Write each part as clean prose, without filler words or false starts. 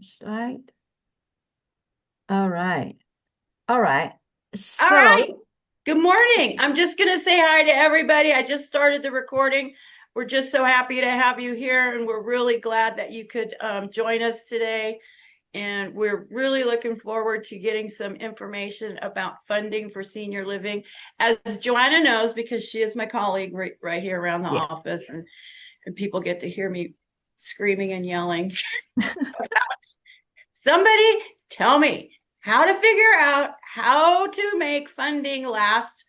Slide. All right. All right. All right. So, Good morning. I'm just going to say hi to everybody. I just started the recording. We're just so happy to have you here, and we're really glad that you could join us today. And we're really looking forward to getting some information about funding for senior living. As Joanna knows, because she is my colleague right here around the yes. office, and people get to hear me screaming and yelling. Somebody tell me how to figure out how to make funding last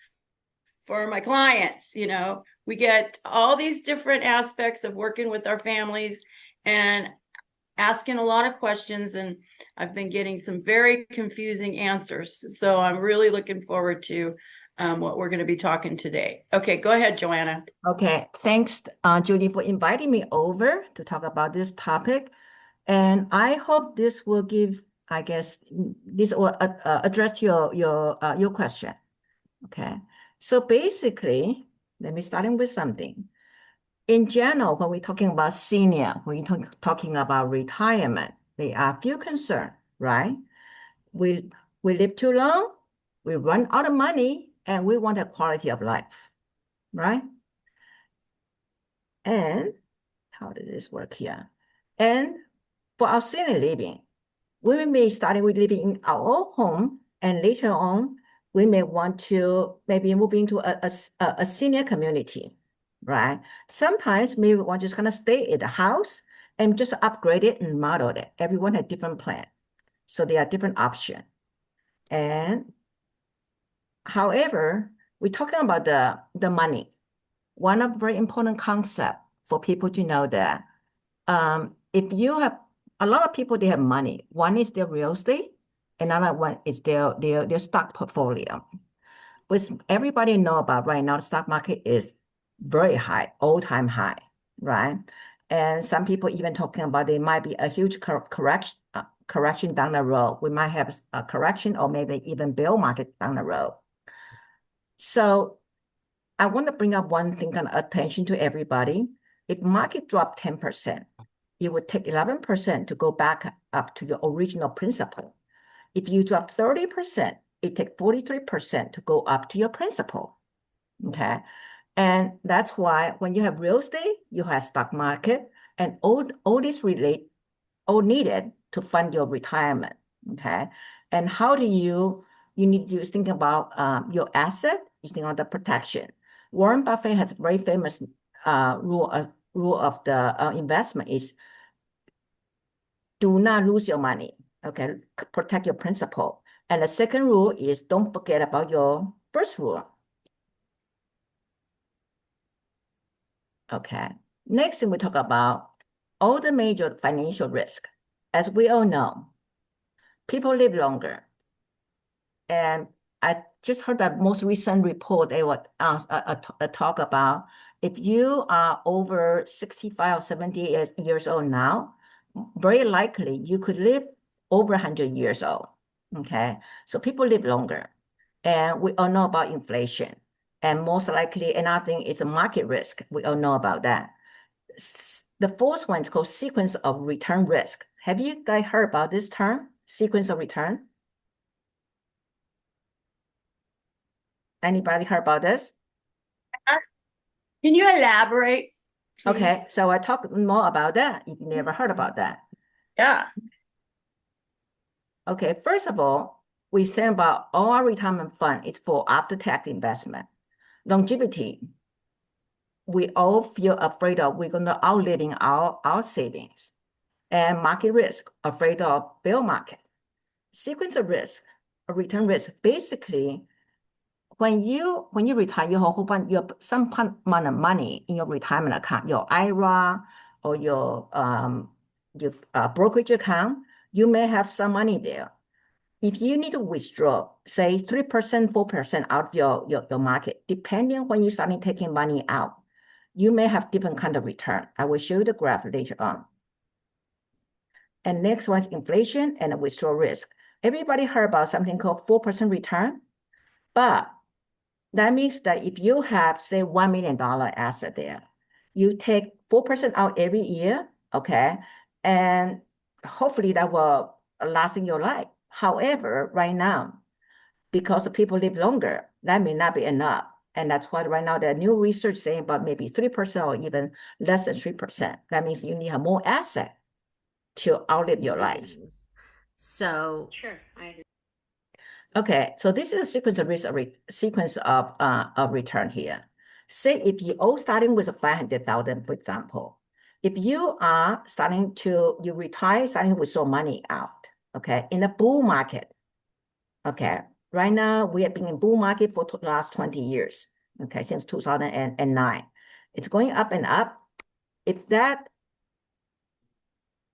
for my clients. We get all these different aspects of working with our families and asking a lot of questions, and I've been getting some very confusing answers. So I'm really looking forward to what we're going to be talking today. Okay, go ahead, Joanna. Okay. Thanks, Judy, for inviting me over to talk about this topic. And I hope this will give, I guess, this will address your question. Okay. So basically, let me starting with something. In general, when we're talking about senior, when we're talking about retirement, there are few concerns, right? We we live too long, we run out of money, and we want a quality of life, right? And how does this work here? And for our senior living, we may starting with living in our own home, and later on, we may want to maybe move into a senior community, right? Sometimes maybe we want to just kind of stay at the house and just upgrade it and model it. Everyone has different plan. So there are different options. And however, we're talking about the money. One of the very important concept for people to know that if you have a lot of people, they have money. One is their real estate, another one is their stock portfolio. Which everybody know about right now, the stock market is very high, all-time high, right? And some people even talking about there might be a huge correction down the road. We might have a correction or maybe even bear market down the road. So I want to bring up one thing kind of attention to everybody. If market drop 10%, it would take 11% to go back up to your original principal. If you drop 30%, it takes 43% to go up to your principal. Okay. And that's why when you have real estate, you have stock market, and all this relate all needed to fund your retirement. Okay. And how do you need to think about your asset, you think about the protection. Warren Buffett has a very famous rule of the investment is do not lose your money. Okay, protect your principal. And the second rule is don't forget about your first rule. Okay. Next thing we talk about all the major financial risk. As we all know, people live longer. And I just heard that most recent report, they would talk about if you are over 65 or 70 years old now, very likely you could live over 100 years old. Okay. So people live longer. And we all know about inflation. And most likely another thing is a market risk. We all know about that. The fourth one is called sequence of return risk. Have you guys heard about this term? Sequence of return? Anybody heard about this? Can you elaborate, please? Okay, so I talk more about that if you never heard about that. Yeah. Okay, first of all, we say about all our retirement fund is for after-tax investment. Longevity, we all feel afraid of we're going to outliving our savings. And market risk, afraid of bear market. Sequence of risk, a return risk, basically when you retire, you have a whole bunch, you have some amount of money in your retirement account, your IRA or your brokerage account, you may have some money there. If you need to withdraw, say 3%, 4% out of your market, depending on when you're starting taking money out, you may have different kind of return. I will show you the graph later on. And next one is inflation and withdrawal risk. Everybody heard about something called 4% return, but that means that if you have, say, $1 million asset there, you take 4% out every year, okay? And hopefully that will last in your life. However, right now, because people live longer, that may not be enough. And that's why right now the new research saying about maybe 3% or even less than 3%. That means you need a more asset to outlive your life. So, Sure, I agree. Okay, so this is a sequence of sequence of return here. Say if you all starting with a 500,000, for example, if you are starting to you retire starting with some money out, okay, in the bull market, okay, right now we have been in bull market for the last 20 years, okay, since 2009. It's going up and up. If that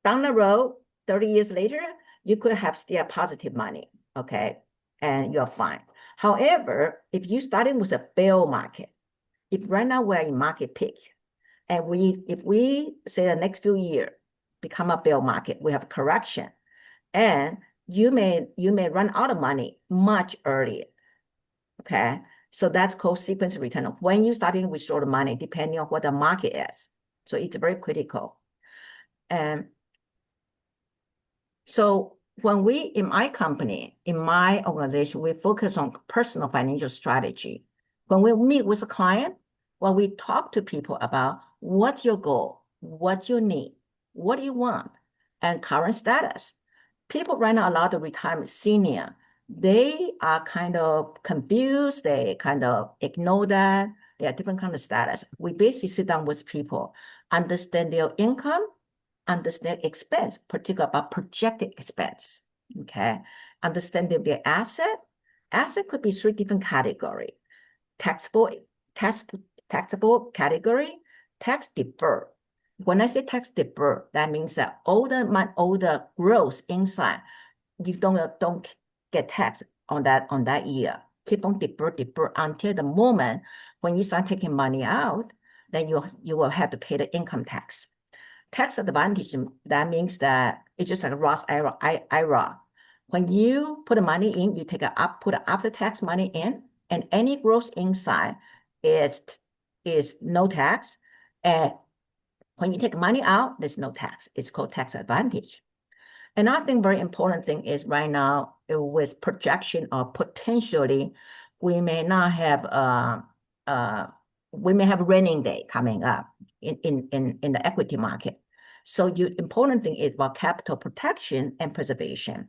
down the road, 30 years later, you could have still positive money, okay, and you're fine. However, if you starting with a bear market, if right now we're in market peak, and if we say the next few years become a bear market, we have correction, and you may run out of money much earlier, okay? So that's called sequence return. When you starting with short money, depending on what the market is. So it's very critical. And so when we, in my company, in my organization, we focus on personal financial strategy. When we meet with a client, well, we talk to people about what's your goal, what you need, what do you want, and current status. People right now, a lot of retirement senior, they are kind of confused. They kind of ignore that. They are different kind of status. We basically sit down with people, understand their income, understand expense, particularly about projected expense, okay? Understanding their asset. Asset could be three different category. Taxable, tax, taxable category, tax deferred. When I say tax deferred, that means that all the growth inside, you don't get taxed on that year. Keep on defer until the moment when you start taking money out, then you will have to pay the income tax. Tax advantage, that means that it's just like a Roth IRA. When you put the money in, you put after tax money in, and any growth inside is no tax. And when you take money out, there's no tax. It's called tax advantage. Another thing, very important thing is right now with projection of potentially we may not have uh we may have raining day coming up in the equity market. So important thing is about capital protection and preservation.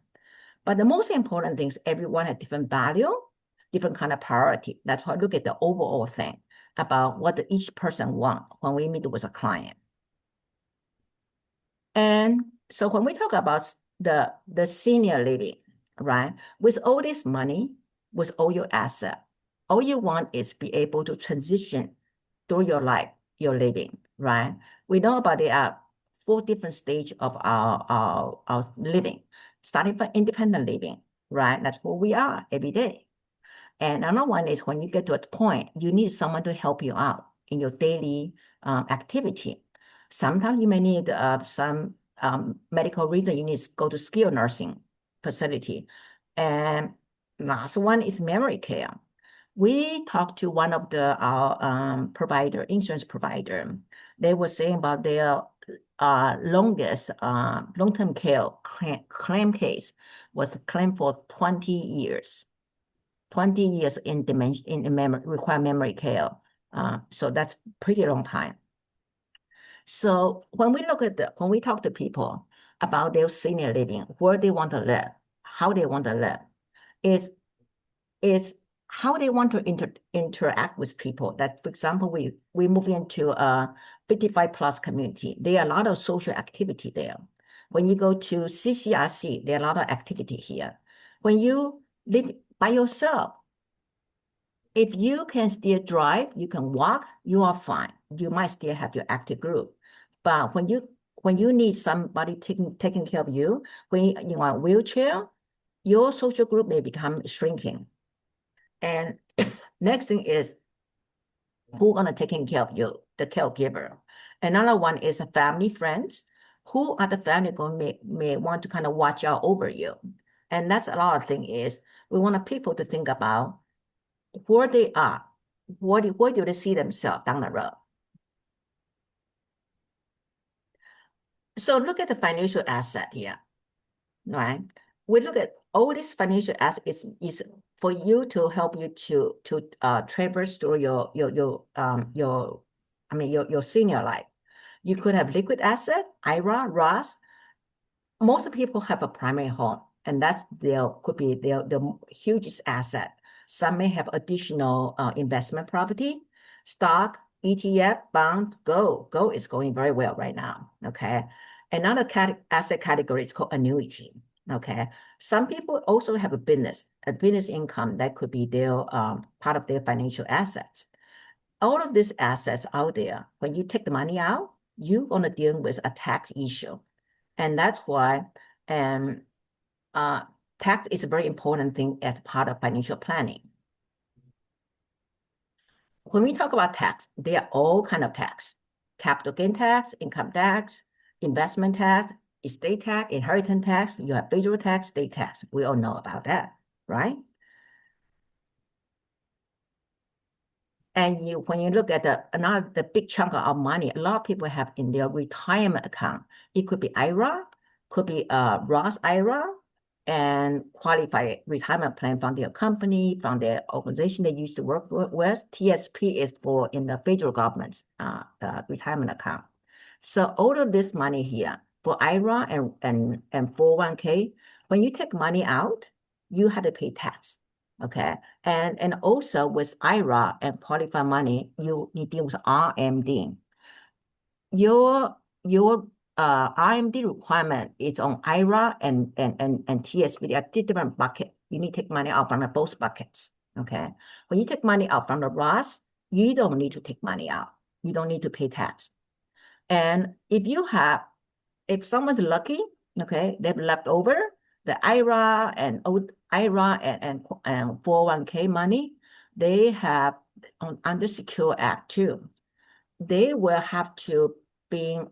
But the most important thing is everyone has different value, different kind of priority. That's why I look at the overall thing about what each person want when we meet with a client. And so when we talk about the senior living, right? With all this money, with all your asset, all you want is be able to transition through your life, your living, right? We know about there are four different stages of our living, starting from independent living, right? That's who we are every day. And another one is when you get to a point, you need someone to help you out in your daily activity. Sometimes you may need some medical reason, you need to go to skilled nursing facility. And last one is memory care. We talked to one of our provider, insurance provider. They were saying about their longest long-term care claim case was claimed for 20 years. 20 years in memory, require memory care. So that's pretty long time. So when we talk to people about their senior living, where they want to live, how they want to live, is how they want to interact with people. Like for example, we move into a 55 plus community. There are a lot of social activity there. When you go to CCRC, there are a lot of activity here. When you live by yourself, if you can still drive, you can walk, you are fine. You might still have your active group. But when you need somebody taking care of you, when you are in a wheelchair, your social group may become shrinking. And next thing is who gonna taking care of you, the caregiver. Another one is a family friends. Who are the family going may want to kind of watch out over you. And that's a lot of thing is we want people to think about where they are, where do they see themselves down the road? So look at the financial asset here, right? We look at all these financial assets is for you to help you to traverse through your I mean your senior life. You could have liquid asset, IRA, Roth. Most people have a primary home, and that's their could be their hugest asset. Some may have additional investment property, stock, ETF, bond, gold. Gold is going very well right now. Okay. Another asset category is called annuity. Okay. Some people also have a business income that could be their part of their financial assets. All of these assets out there, when you take the money out, you're going to deal with a tax issue. And that's why um, uh, tax is a very important thing as part of financial planning. When we talk about tax, there are all kind of tax: capital gain tax, income tax, investment tax, estate tax, inheritance tax. You have federal tax, state tax. We all know about that, right? And when you look at the big chunk of money, a lot of people have in their retirement account. It could be IRA, could be Roth IRA, and qualified retirement plan from their company, from their organization they used to work with. TSP is for in the federal government's retirement account. So all of this money here for IRA and 401k, when you take money out, you have to pay tax. Okay. And also with IRA and qualified money, you deal with RMD. Your RMD requirement is on IRA and TSP. They are different buckets. You need to take money out from both buckets. Okay. When you take money out from the Roth, you don't need to take money out. You don't need to pay tax. And if someone's lucky, okay, they've left over the IRA and IRA and 401k money, they have under Secure Act too. They will have to being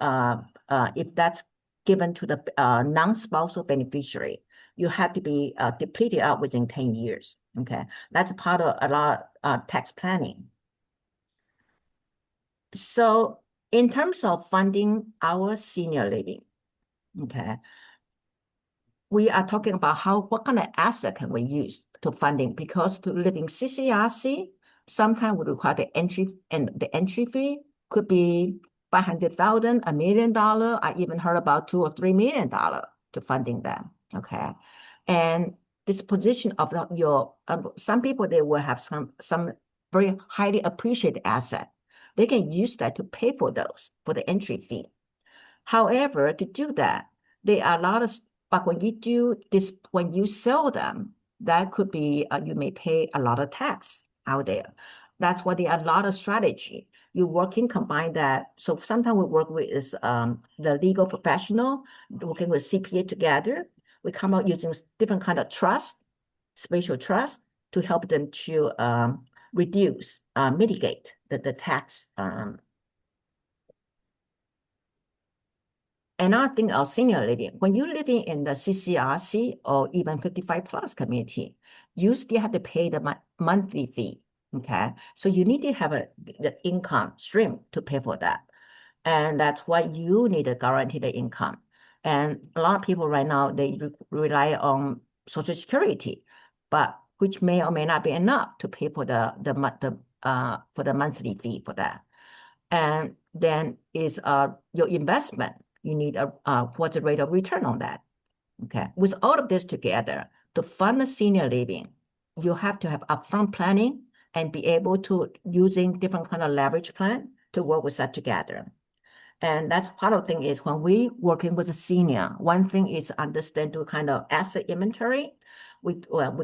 if that's given to the non-spousal beneficiary, you have to be depleted out within 10 years. Okay, that's part of a lot of tax planning. So in terms of funding our senior living, okay, we are talking about what kind of asset can we use to funding, because to live in CCRC, sometimes we require the entry fee could be 500,000, $1 million. I even heard about $2 or $3 million to funding them. Okay. And disposition of your some people, they will have some very highly appreciated asset. They can use that to pay for the entry fee. However, to do that, there are a lot of, but when you do this, when you sell them, that could be, you may pay a lot of tax out there. That's why there are a lot of strategy. You working combine that. So sometimes we work with the legal professional, working with CPA together. We come out using different kind of trust, spatial trust, to help them to reduce, mitigate the tax Another thing of senior living, when you're living in the CCRC or even 55 plus community, you still have to pay the monthly fee. Okay. So you need to have the income stream to pay for that. And that's why you need to guarantee the income. And a lot of people right now, they rely on Social Security, but which may or may not be enough to pay for the monthly fee for that. And then is your investment. You need what's the rate of return on that? Okay. With all of this together, to fund the senior living, you have to have upfront planning and be able to using different kind of leverage plan to work with that together. And that's part of the thing is when we working with a senior, one thing is understand to kind of asset inventory. We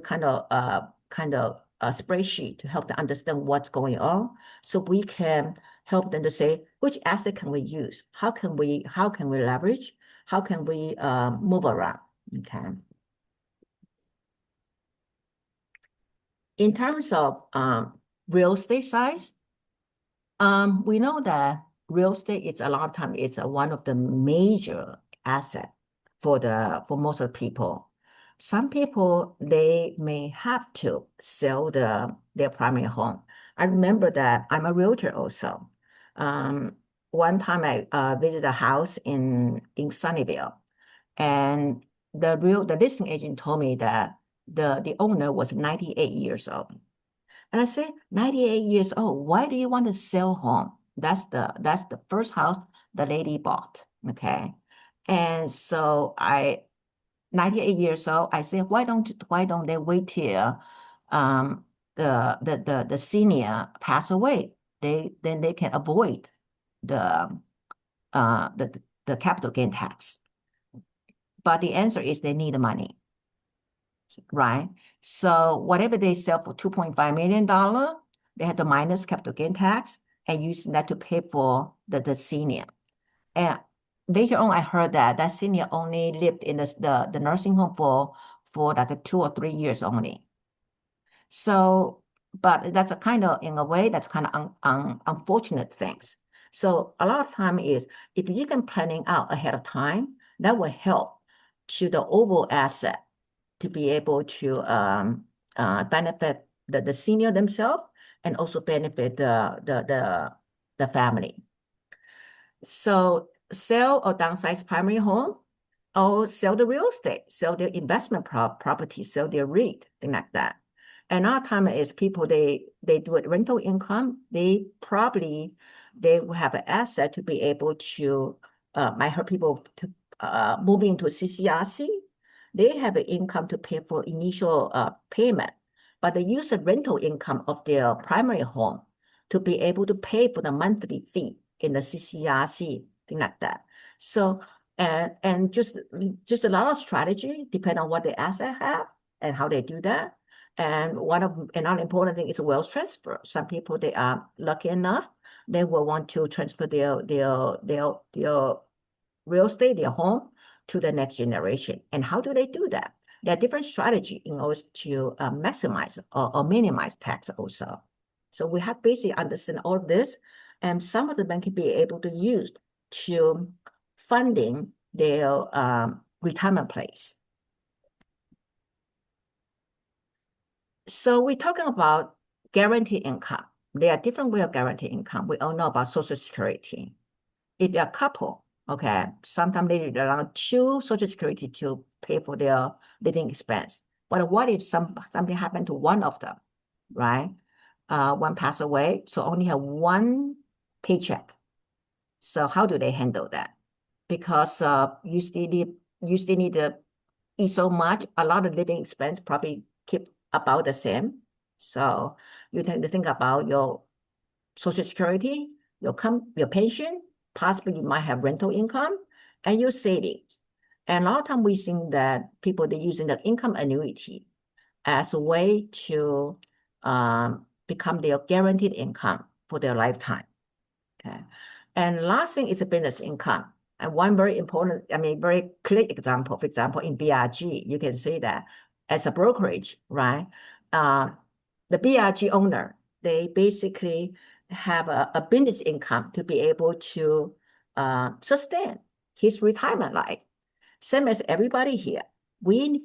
kind of a spreadsheet to help them understand what's going on, so we can help them to say which asset can we use, how can we leverage, how can we move around. Okay. In terms of real estate size, we know that real estate is a lot of time it's one of the major asset for most of the people. Some people, they may have to sell their primary home. I remember that I'm a realtor also. one time I visited a house in Sunnyvale, and the listing agent told me that the owner was 98 years old. And I said, 98 years old, why do you want to sell home? That's the first house the lady bought. Okay. And so 98 years old, I said, why don't they wait till um the senior pass away? Then they can avoid the the capital gain tax. But the answer is they need the money, right? So whatever they sell for $2.5 million, they have to minus capital gain tax and use that to pay for the senior. And later on, I heard that senior only lived in the nursing home for like 2 or 3 years only. So, but that's a kind of, in a way, that's kind of unfortunate things. So a lot of time is if you can planning out ahead of time, that will help to the overall asset to be able to benefit the senior themselves and also benefit the family. So sell or downsize primary home, or sell the real estate, sell their investment property, sell their REIT, thing like that. Another time is people they do it rental income. They will have an asset to be able to. I heard people to move into CCRC. They have an income to pay for initial payment, but they use the rental income of their primary home to be able to pay for the monthly fee in the CCRC, thing like that. So and just a lot of strategy depending on what the asset have and how they do that. And another important thing is wealth transfer. Some people they are lucky enough, they will want to transfer their real estate, their home to the next generation. And how do they do that? There are different strategies in order to maximize or minimize tax also. So we have basically understand all this, and some of the bank can be able to use to funding their retirement place. So we're talking about guaranteed income. There are different ways of guaranteed income. We all know about Social Security. If you're a couple, okay, sometimes they need around 2 Social Security to pay for their living expense. But what if something happened to one of them, right? One passed away, so only have one paycheck. So how do they handle that? Because you still need to eat so much. A lot of living expense probably keep about the same. So you tend to think about your Social Security, your pension, possibly you might have rental income, and your savings. And a lot of time we think that people they're using the income annuity as a way to become their guaranteed income for their lifetime. Okay. And last thing is a business income. And one very important, very clear example, for example, in BRG, you can see that as a brokerage, right? The BRG owner, they basically have a business income to be able to sustain his retirement life. Same as everybody here, we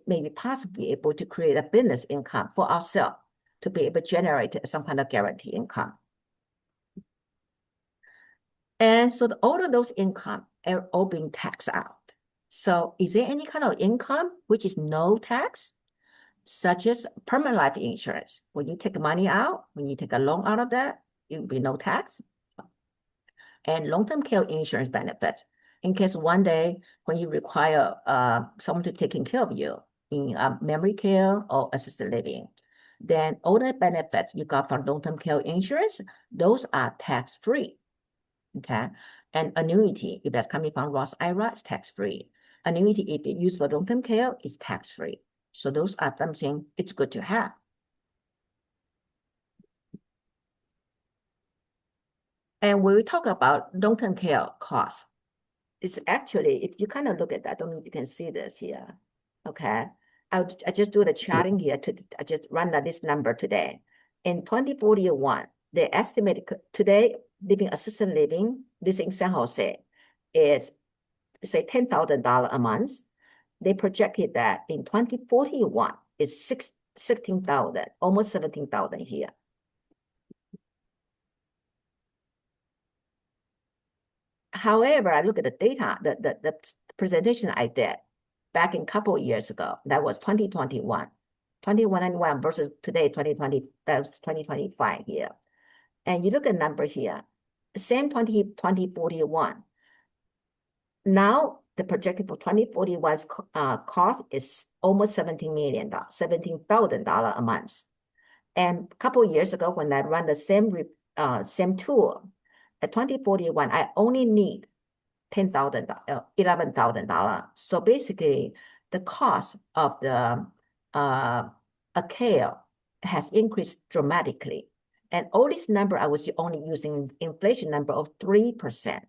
maybe possibly able to create a business income for ourselves to be able to generate some kind of guarantee income. And so all of those income are all being taxed out. So is there any kind of income which is no tax, such as permanent life insurance? When you take money out, when you take a loan out of that, it will be no tax. And long-term care insurance benefits, in case one day when you require someone to take care of you in memory care or assisted living, then all the benefits you got from long-term care insurance, those are tax-free. Okay. And annuity, if that's coming from Roth IRA, is tax-free. Annuity, if it's used for long-term care, is tax-free. So those are something it's good to have. And when we talk about long-term care costs, it's actually, if you kind of look at that, I don't know if you can see this here. Okay. I just do the charting here I just run this number today. In 2041, they estimated today living assisted living, this in San Jose, is say $10,000 a month. They projected that in 2041 is 16,000, almost 17,000 here. However, I look at the data, the presentation I did back in a couple of years ago. That was 2021. 2021 versus today, 2020, that's 2025 here. And you look at number here, same 2041. Now the projected for 2041's cost is almost $17 million, $17,000 a month. And a couple of years ago, when I run the same tool, at 2041, I only need $11,000. So basically, the cost of the a kale has increased dramatically. And all this number, I was only using inflation number of 3%.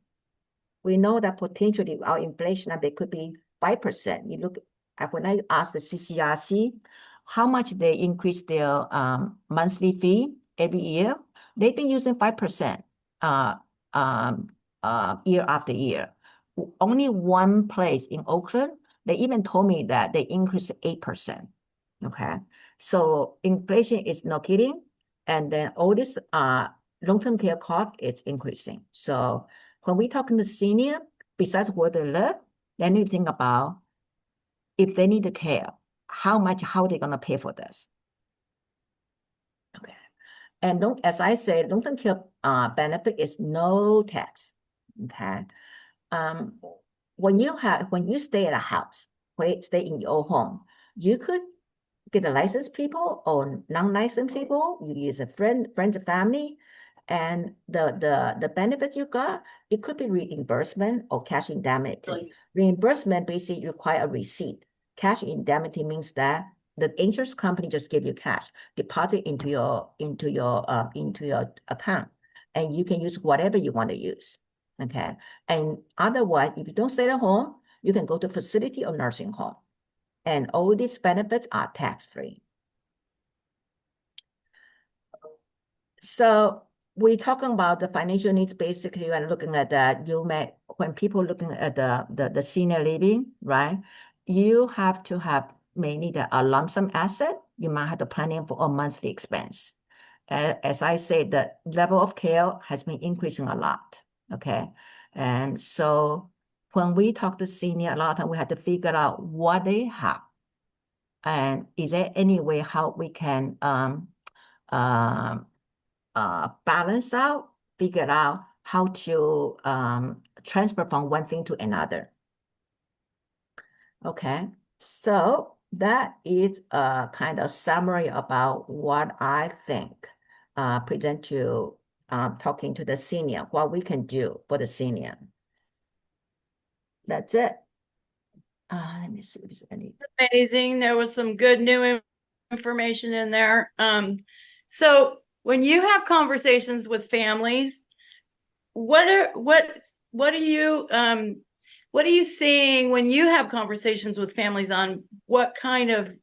We know that potentially our inflation number could be 5%. You look at when I asked the CCRC how much they increase their monthly fee every year, they've been using 5% year after year. Only one place in Oakland, they even told me that they increased 8%. Okay. So inflation is no kidding. And then all this long-term care cost is increasing. So when we talking to senior, besides where they live, they need to think about if they need the care, how they're gonna pay for this. Okay. And don't, as I said, long-term care benefit is no tax. Okay. Um, when you stay at a house, stay in your own home, you could get a licensed people or non-licensed people. You use a friends and family, and the benefits you got, it could be reimbursement or cash indemnity. Reimbursement basically require a receipt. Cash indemnity means that the insurance company just give you cash, deposit into your account, and you can use whatever you want to use. Okay, and otherwise, if you don't stay at home, you can go to facility or nursing home, and all these benefits are tax-free. So we're talking about the financial needs basically when looking at that, when people looking at the senior living, right? You have to have mainly a lump sum asset. You might have to planning for a monthly expense. As I said, the level of care has been increasing a lot. Okay. And so when we talk to senior, a lot of time we have to figure out what they have. And is there any way how we can balance out, figure out how to transfer from one thing to another? Okay, so that is a kind of summary about what I think present to talking to the senior, what we can do for the senior. That's it. Let me see if there's any. Amazing. There was some good new information in there. So when you have conversations with families, what are you seeing when you have conversations with families on what kind of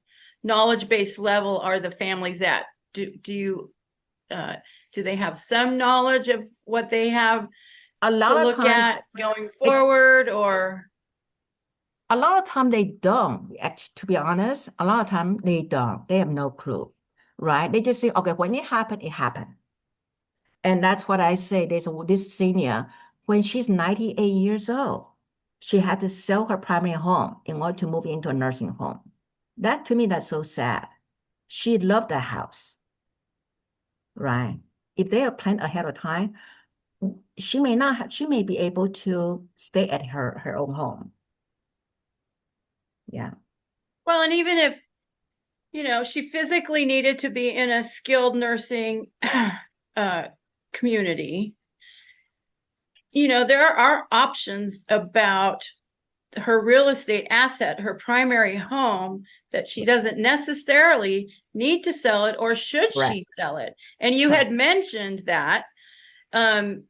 knowledge-based level are the families at? Do they have some knowledge of what they have A to lot of look time, at going forward, or a lot of time they don't. Actually, to be honest, a lot of time they don't. They have no clue, right? They just say, okay, when it happened, it happened. And that's what I say. This senior, when she's 98 years old, she had to sell her primary home in order to move into a nursing home. That to me, that's so sad. She loved the house, right? If they have planned ahead of time, she may be able to stay at her own home. Yeah. well, and even if she physically needed to be in a skilled nursing community, there are options about her real estate asset, her primary home, that she doesn't necessarily need to sell it, or should she Correct. sell it? And you Correct. had mentioned that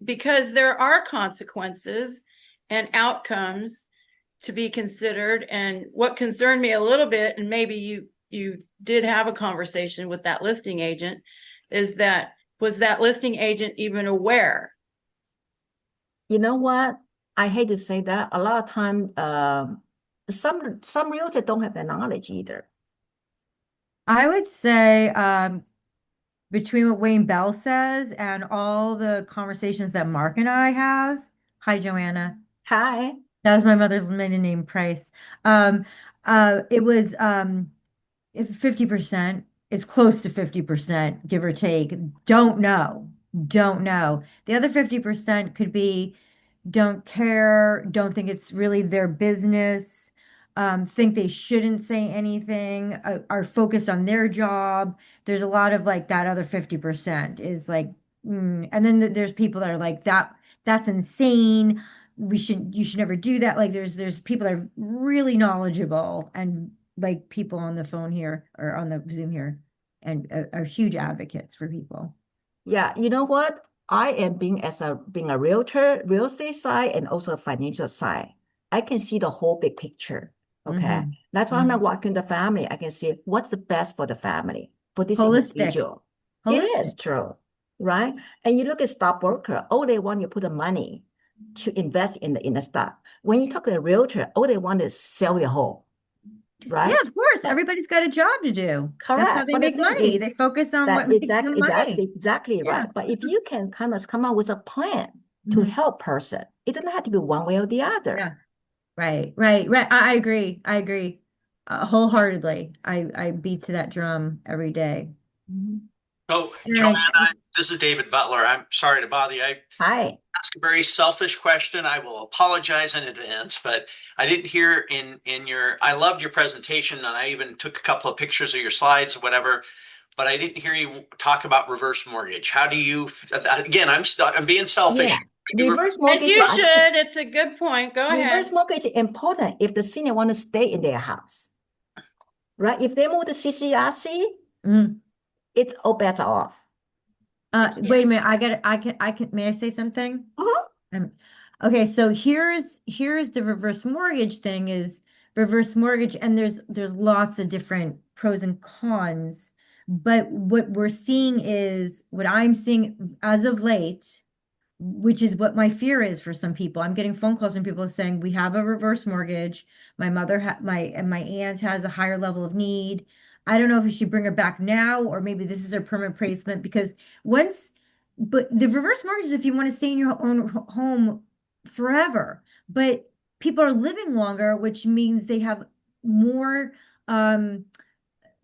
because there are consequences and outcomes to be considered. And what concerned me a little bit, and maybe you did have a conversation with that listing agent, is that was that listing agent even aware? You know what? I hate to say that. A lot of time, some realtors don't have the knowledge either. I would say between what Wayne Bell says and all the conversations that Mark and I have, Hi, Joanna. Hi. That was my mother's maiden name, Price. Um, it was if 50%, it's close to 50%, give or take. Don't know. Don't know. The other 50% could be don't care, don't think it's really their business, think they shouldn't say anything, are focused on their job. There's a lot of like that other 50% is like, and then there's people that are like that's insane. You should never do that. Like there's people that are really knowledgeable and like people on the phone here or on the Zoom here and are huge advocates for people. Yeah, you know what? I am being a realtor, real estate side, and also a financial side. I can see the whole big picture. Okay. Hmm. That's why when I Hmm. walk in the family, I can see what's the best for the family, for this Holistic, individual. It is holistic. true, right? And you look at stockbroker, all they want you put the money to invest in the stock. When you talk to a realtor, all they want is sell their home, Yeah, right? of course. But Everybody's got a job to do. That's how correct. they But the make thing money. is They focus on what that makes them that's money. exactly Yeah. right. But if you can kind of come up with a plan to Hmm. help person, it doesn't have to be one way or the other. Yeah. Right. Right. Right. I agree. I agree. Wholeheartedly. I beat to that drum every day. Mhm. Oh, And Joanna, this is David Butler. I'm sorry to bother you. I Hi. asked a very selfish question. I will apologize in advance, but I didn't hear in your, I loved your presentation and I even took a couple of pictures of your slides or whatever, but I didn't hear you talk about reverse mortgage. How do you, again, I'm being Yeah. selfish. Reverse As mortgage, you should. It's a good point. Go ahead. reverse mortgage is important if the senior want to stay in their house, right? If they move to CCRC, mm, it's all bets are off. Yeah. wait a minute. I can, may I say something? Uh-huh. Um, okay, so here's the reverse mortgage thing is reverse mortgage, and there's lots of different pros and cons. But what I'm seeing as of late, which is what my fear is for some people. I'm getting phone calls from people saying we have a reverse mortgage. My aunt has a higher level of need. I don't know if we should bring her back now or maybe this is her permanent placement because once but the reverse mortgage is if you want to stay in your own home forever. But people are living longer, which means they have more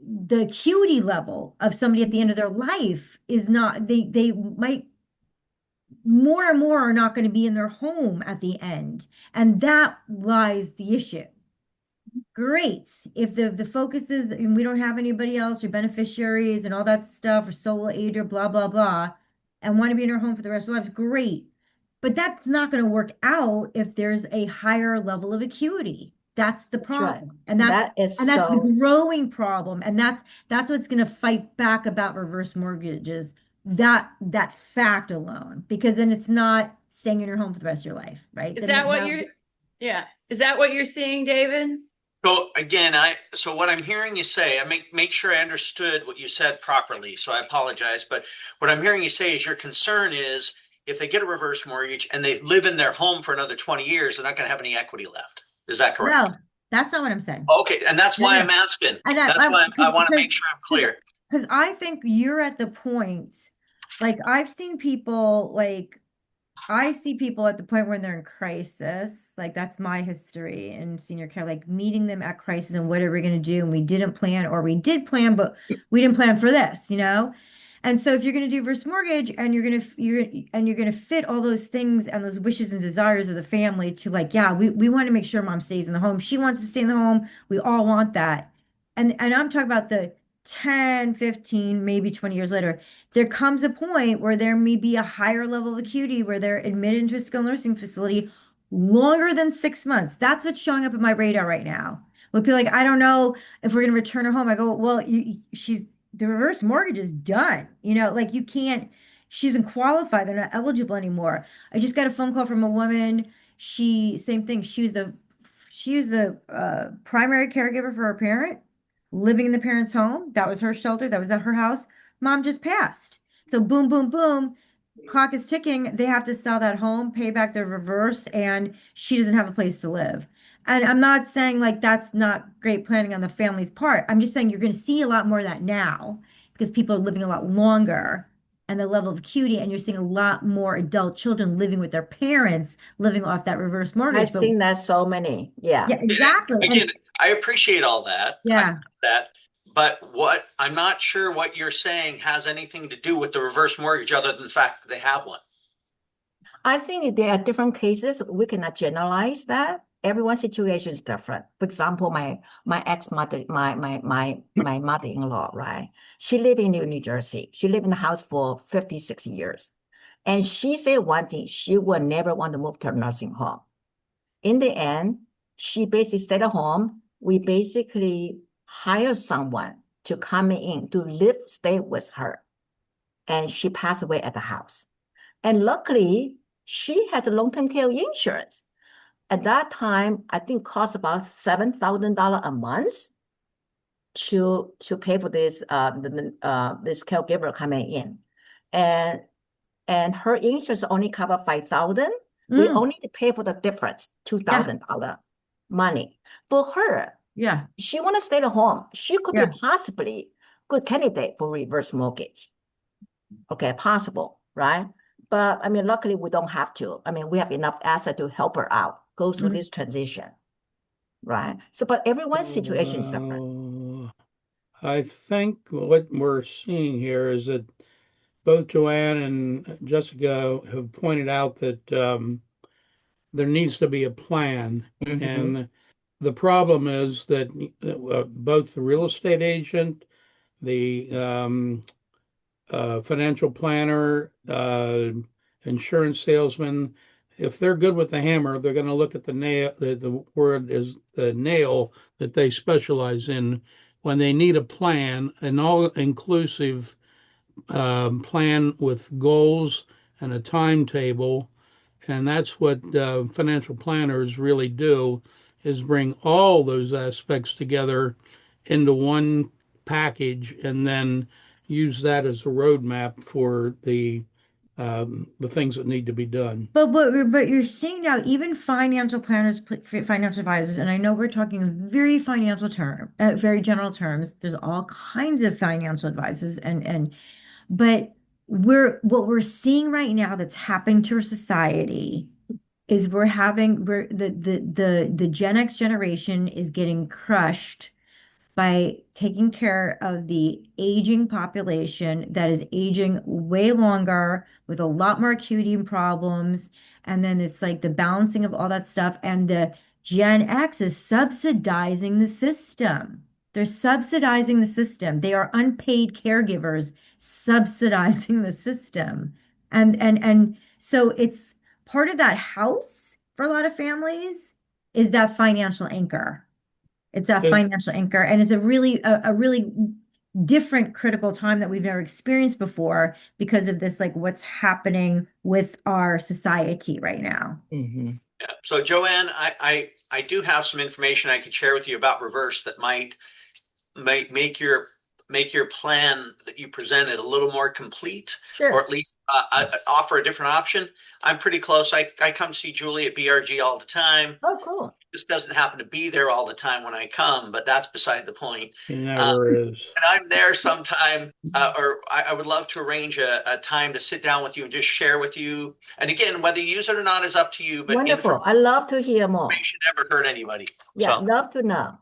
the acuity level of somebody at the end of their life is not they might more and more are not going to be in their home at the end. And that lies the issue. Great. If the focus is and we don't have anybody else, your beneficiaries and all that stuff, or solo age or blah, blah, blah, and want to be in our home for the rest of their lives, great. But that's not going to work out if there's a higher level of acuity. That's the That's right. problem. That is And that's the so growing problem. And that's what's going to fight back about reverse mortgages, that fact alone, because then it's not staying in your home for the rest of your life, right? Is Then that what now you're, yeah. Is that what you're seeing, David? So again, so what I'm hearing you say, I make sure I understood what you said properly. So I apologize, but what I'm hearing you say is your concern is if they get a reverse mortgage and they live in their home for another 20 years, they're not going to have any equity left. Is that correct? no, that's not what I'm saying. Okay, and that's No, why no. I'm asking. And That's why I want to because make sure I'm because clear. because I think you're at the point, like I've seen people like I see people at the point when they're in crisis. Like that's my history in senior care, like meeting them at crisis and what are we going to do? And we didn't plan, or we did plan, but we didn't plan for this, you know? And so if you're going to do reverse mortgage and you're going to fit all those things and those wishes and desires of the family to like, yeah, we want to make sure mom stays in the home. She wants to stay in the home. We all want that. And I'm talking about the 10, 15, maybe 20 years later there comes a point where there may be a higher level of acuity where they're admitted into a skilled nursing facility longer than 6 months. That's what's showing up in my radar right now. When people are like, I don't know if we're going to return her home. I go, well, she's the reverse mortgage is done. You know, like you can't, she doesn't qualify. They're not eligible anymore. I just got a phone call from a woman. Same thing. She was the primary caregiver for her parent, living in the parent's home. That was her shelter. That was at her house. Mom just passed. So boom, boom, boom. Clock is ticking. They have to sell that home, pay back the reverse, and she doesn't have a place to live. And I'm not saying like that's not great planning on the family's part. I'm just saying you're going to see a lot more of that now because people are living a lot longer and the level of acuity, and you're seeing a lot more adult children living with their parents, living off that reverse mortgage. I've But seen that so many. Yeah. yeah, exactly. Again, I appreciate all that. Yeah. But what I'm not sure what you're saying has anything to do with the reverse mortgage other than the fact that they have one. I think there are different cases. We cannot generalize that. Everyone's situation is different. For example, my ex-mother, my mother-in-law, right? She lived in New Jersey. She lived in the house for 56 years. And she said one thing, she would never want to move to a nursing home. In the end, she basically stayed at home. We basically hired someone to come in to live, stay with her. And she passed away at the house. And luckily, she has a long-term care insurance. At that time, I think cost about $7,000 a month to pay for this this caregiver coming in. And her insurance only cover 5,000. We Mm, only pay for the difference, $2,000 money. For her, yeah. she want to stay at home. She could be Yeah. possibly good candidate for reverse mortgage. Okay, possible, right? But I mean, luckily we don't have to. I mean, we have enough asset to help her out, go through Mhm. this transition, right? So, but everyone's situation is different. I think what we're seeing here is that both Joanne and Jessica have pointed out that there needs to be a plan. Mhm. And the problem is that both the real estate agent, the financial planner, insurance salesman, if they're good with the hammer, they're going to look at the nail. The word is the nail that they specialize in when they need a plan, an all-inclusive plan with goals and a timetable. And that's what financial planners really do, is bring all those aspects together into one package and then use that as a roadmap for the things that need to be done. But you're seeing now even financial planners, financial advisors, and I know we're talking very financial term, very general terms. There's all kinds of financial advisors, and but what we're seeing right now that's happening to our society is we're the Gen X generation is getting crushed by taking care of the aging population that is aging way longer with a lot more acuity and problems. And then it's like the balancing of all that stuff. And the Gen X is subsidizing the system. They're subsidizing the system. They are unpaid caregivers subsidizing the system. And so it's part of that house for a lot of families is that financial anchor. It's a It, financial anchor, and it's a really different critical time that we've never experienced before because of this, like what's happening with our society right now. Mhm. Yeah. So Joanne, I do have some information I could share with you about reverse that might make your plan that you presented a little more complete, or Sure. at least offer a different option. I'm pretty close. I come to see Julie at BRG all the time. Oh, cool. This doesn't happen to be there all the time when I come, but that's beside the point. it never is. And I'm there sometime, or I would love to arrange a time to sit down with you and just share with you. And again, whether you use it or not is up to you, but Wonderful. I love to hear more. information never hurt anybody. Yeah, So love to know.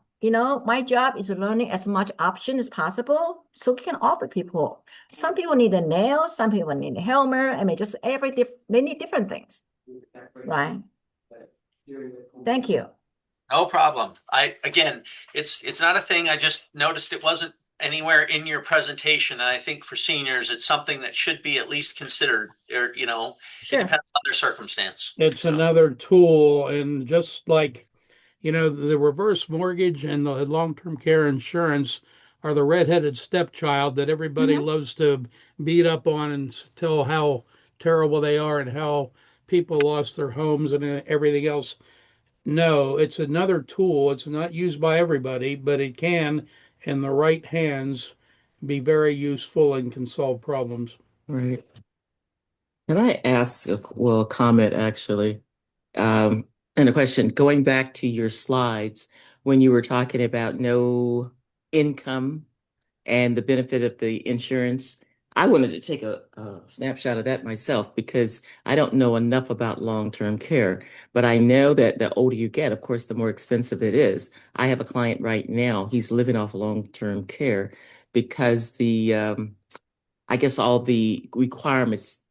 My job is learning as much option as possible so we can offer people. Some people need a nail, some people need a helmet. I mean, just they need different things, right? Thank you. no problem. Again, it's not a thing. I just noticed it wasn't anywhere in your presentation. And I think for seniors, it's something that should be at least considered, or, it Sure. depends on their circumstance. It's So, another tool, and just like the reverse mortgage and the long-term care insurance are the redheaded stepchild that everybody Mhm. loves to beat up on and tell how terrible they are and how people lost their homes and everything else. No, it's another tool. It's not used by everybody, but it can, in the right hands, be very useful and can solve problems. Right. Can I ask, well, a comment actually, and a question, going back to your slides, when you were talking about no income and the benefit of the insurance, I wanted to take a snapshot of that myself because I don't know enough about long-term care, but I know that the older you get, of course, the more expensive it is. I have a client right now, he's living off long-term care because I guess all the requirements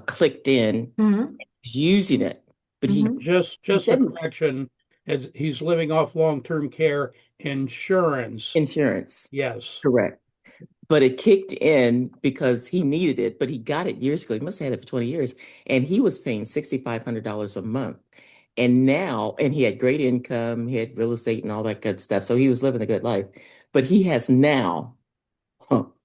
clicked in Mm-hmm. using it, but Mm-hmm. he Just a said correction, as he's living off long-term care insurance. insurance, Yes. correct. But it kicked in because he needed it, but he got it years ago. He must have had it for 20 years. And he was paying $6,500 a month. And now, and he had great income, he had real estate and all that good stuff. So he was living a good life. But he has now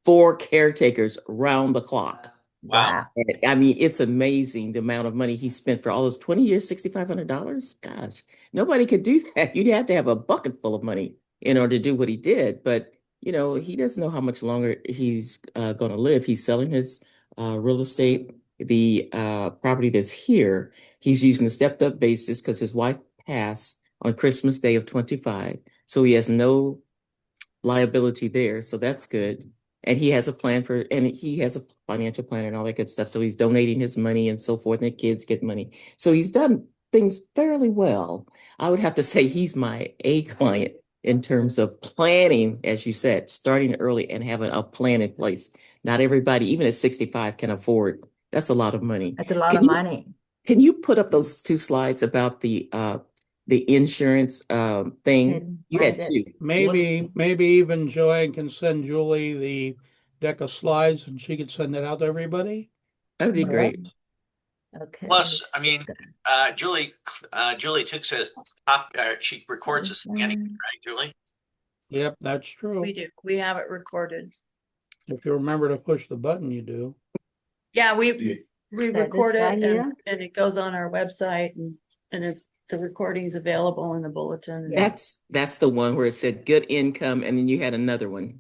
four caretakers round the clock. Wow. Wow. I mean, it's amazing the amount of money he spent for all those 20 years, $6,500. Gosh, nobody could do that. You'd have to have a bucket full of money in order to do what he did. But, he doesn't know how much longer he's going to live. He's selling his real estate, the property that's here. He's using a stepped up basis because his wife passed on Christmas Day of 25. So he has no liability there. So that's good. And he has a plan and he has a financial plan and all that good stuff. So he's donating his money and so forth, and the kids get money. So he's done things fairly well. I would have to say he's my A client in terms of planning, as you said, starting early and having a plan in place. Not everybody, even at 65, can afford. That's a lot of money. That's a lot of Can you money. can you put up those two slides about the insurance thing? Can You find had it. two. One, Maybe even Joanne can send Julie the deck of slides and she could send that out to everybody. that would be All right. great. Okay. Plus, let's I get mean, that. Julie took says she records the scanning, right, Julie? Yep, that's true. We do. We have it recorded. If you remember to push the button, you do. Yeah, we This record guy it here. and it goes on our website and the recording's available in the bulletin. Yeah. That's the one where it said good income, and then you had another one.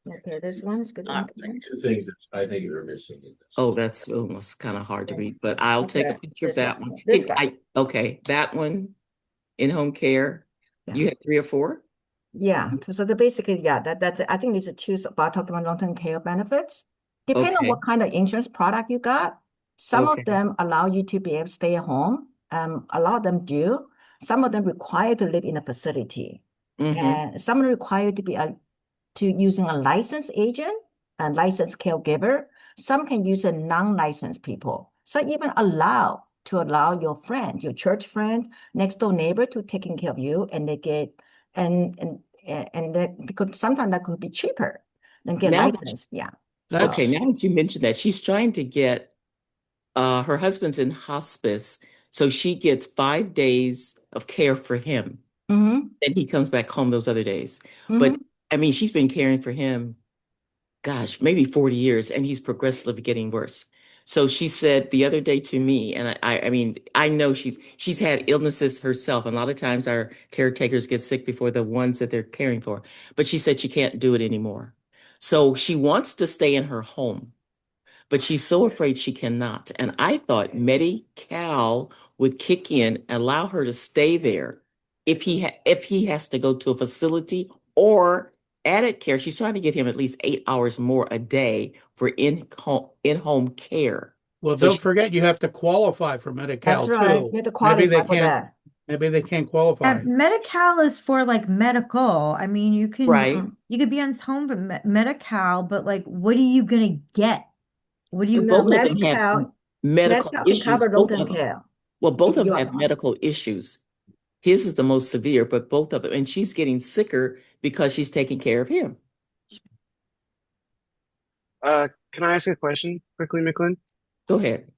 Okay, this one is good. Not income. Two things that I think you're missing in this. Oh, that's almost kind of hard to read, but I'll take a Okay, picture of this that one. one. This guy. Okay, that one in home care. Yeah. You had three or four? Yeah. So the basically, yeah, that's I think these are two about talking about long-term care benefits. Depending on Okay, what kind of insurance product you got, some of okay. them allow you to be able to stay at home. A lot of them do. Some of them require to live in a facility. Mm-hmm. And some require to be to using a licensed agent and licensed caregiver. Some can use a non-licensed people. So even allow your friend, your church friend, next door neighbor to taking care of you, and they get and that because sometimes that could be cheaper than get Now, licensed. Yeah. So That's okay, now that you mentioned that, she's trying to get her husband's in hospice, so she gets 5 days of care for him. mm-hmm, And he comes back home those other days. But mm-hmm. I mean, she's been caring for him, gosh, maybe 40 years, and he's progressively getting worse. So she said the other day to me, and I mean, I know she's had illnesses herself, and a lot of times our caretakers get sick before the ones that they're caring for. But she said she can't do it anymore. So she wants to stay in her home, but she's so afraid she cannot. And I thought Medi-Cal would kick in and allow her to stay there if he has to go to a facility or added care. She's trying to get him at least 8 hours more a day for in-home care. well, So don't she, forget you have to qualify for That's Medi-Cal right. too. You have to Maybe they qualify for can't, that. maybe they can't qualify. And Medi-Cal is for like medical. I mean, right. you could be on home for Medi-Cal, but like, what are you gonna get? What do But you, No, both of them have Medi-Cal, medical Medi-Cal can issues. cover long-term care Both if of you them have are. medical issues. His is the most severe, but both of them, and she's getting sicker because she's taking care of him. Can I ask a question quickly, Micklin? Go ahead.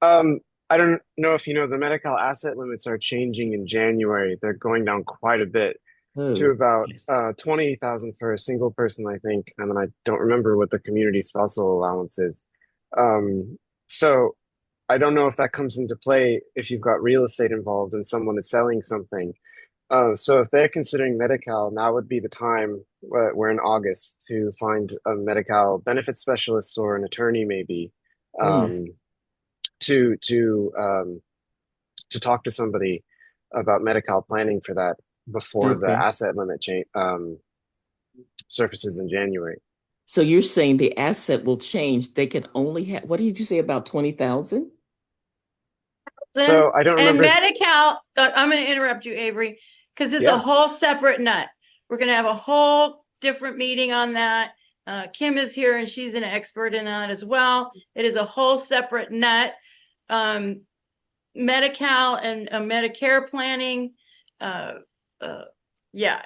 Um, I don't know if you know the Medi-Cal asset limits are changing in January. They're going down quite a bit to Oh, about 20,000 for a single person, I think, and then I don't remember what the community spousal allowance is. Um, so I don't know if that comes into play if you've got real estate involved and someone is selling something. So if they're considering Medi-Cal, now would be the time, we're in August, to find a Medi-Cal benefit specialist or an attorney maybe, mm, um, to to um, to talk to somebody about Medi-Cal planning for that before the okay. asset limit change surfaces in January. So you're saying the asset will change. They can only have, what did you say about 20,000? So I don't And remember. Medi-Cal, I'm going to interrupt you, Avery, because it's a Yeah. whole separate nut. We're going to have a whole different meeting on that. Kim is here and she's an expert in that as well. It is a whole separate nut. Medi-Cal and Medicare planning. Yeah,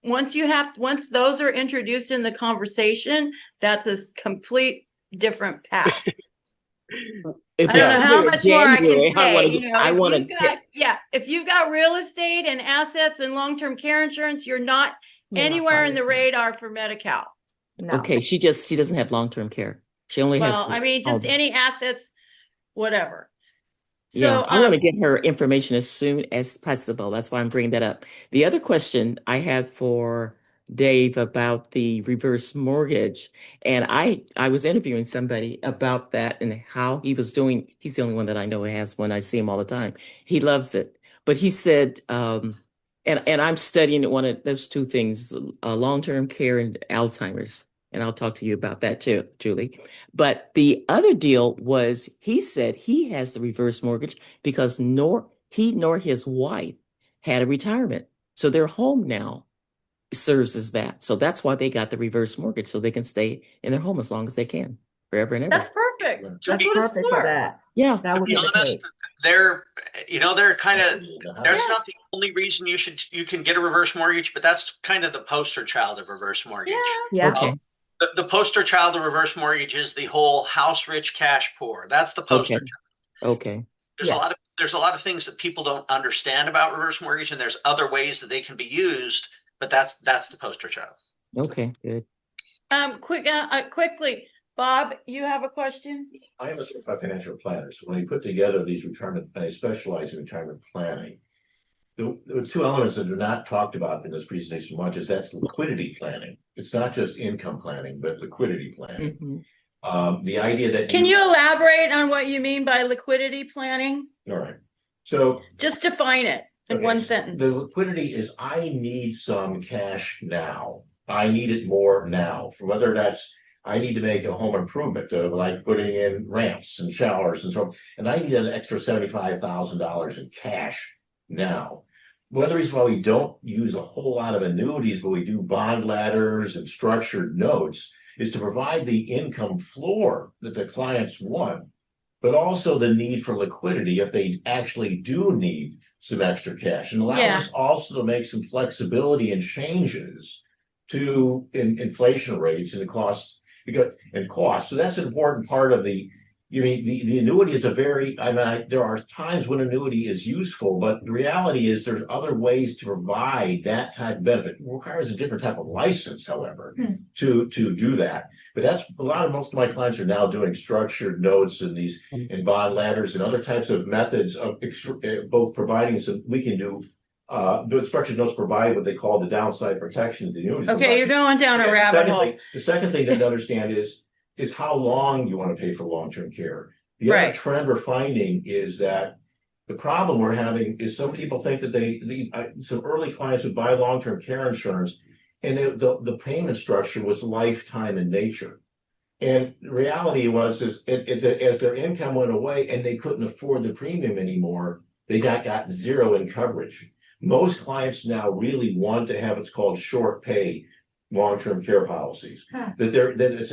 once those are introduced in the conversation, that's a complete different path. If I don't it's know coming how in much more I can January, say. You know, I if want you've got, if you've got real estate and assets and long-term care insurance, you're not You're not anywhere in the qualified. radar for Medi-Cal. No. okay, she doesn't have long-term care. She only has Well, I mean, all just any assets, whatever. Yeah, So, I want to get her information as soon as possible. That's why I'm bringing that up. The other question I had for Dave about the reverse mortgage, and I was interviewing somebody about that and how he was doing. He's the only one that I know who has one. I see him all the time. He loves it, but he said, and I'm studying one of those two things, long-term care and Alzheimer's, and I'll talk to you about that too, Julie. But the other deal was he said he has the reverse mortgage because nor he nor his wife had a retirement. So their home now serves as that. So that's why they got the reverse mortgage so they can stay in their home as long as they can, forever and ever. that's perfect. To That's be, what it's Perfect for for. that. Yeah. That to would be be the honest, case. they're they're kind of there's Yeah. not the only reason you can get a reverse mortgage, but that's kind of the poster child of reverse mortgage. Yeah. Yeah. Okay. The poster child of reverse mortgage is the whole house rich, cash poor. That's the poster Okay. child. Okay. Yes. There's a lot of things that people don't understand about reverse mortgage, and there's other ways that they can be used, but that's the poster child. Okay. Good. Quickly, Bob, you have a question? I am a certified financial planner, so when we put together these retirement, I specialize in retirement planning. The two elements that are not talked about in this presentation much is that's liquidity planning. It's not just income planning, but liquidity planning. The idea that Can you elaborate on what you mean by liquidity planning? All right. So just define it in one sentence. The liquidity is I need some cash now. I need it more now. For whether that's I need to make a home improvement, like putting in ramps and showers and so on, and I need an extra $75,000 in cash now. One of the reasons why we don't use a whole lot of annuities, but we do bond ladders and structured notes, is to provide the income floor that the clients want, but also the need for liquidity if they actually do need some extra cash, and allow us also to make some flexibility and changes to inflation rates and the costs and costs. So that's an important part of the annuity is there are times when annuity is useful, but the reality is there's other ways to provide that type of benefit. It requires a different type of license, however, to do that. But that's most of my clients are now doing structured notes and these and bond ladders and other types of methods of both providing some we can do. The structured notes provide what they call the downside protection. Okay, you're going down a rabbit hole. The second thing to understand is how long you want to pay for long-term care. The other trend we're finding is that the problem we're having is some people think that some early clients would buy long-term care insurance, and the payment structure was lifetime in nature. And the reality was as their income went away and they couldn't afford the premium anymore, they got zero in coverage. Most clients now really want to have what's called short pay long-term care policies. That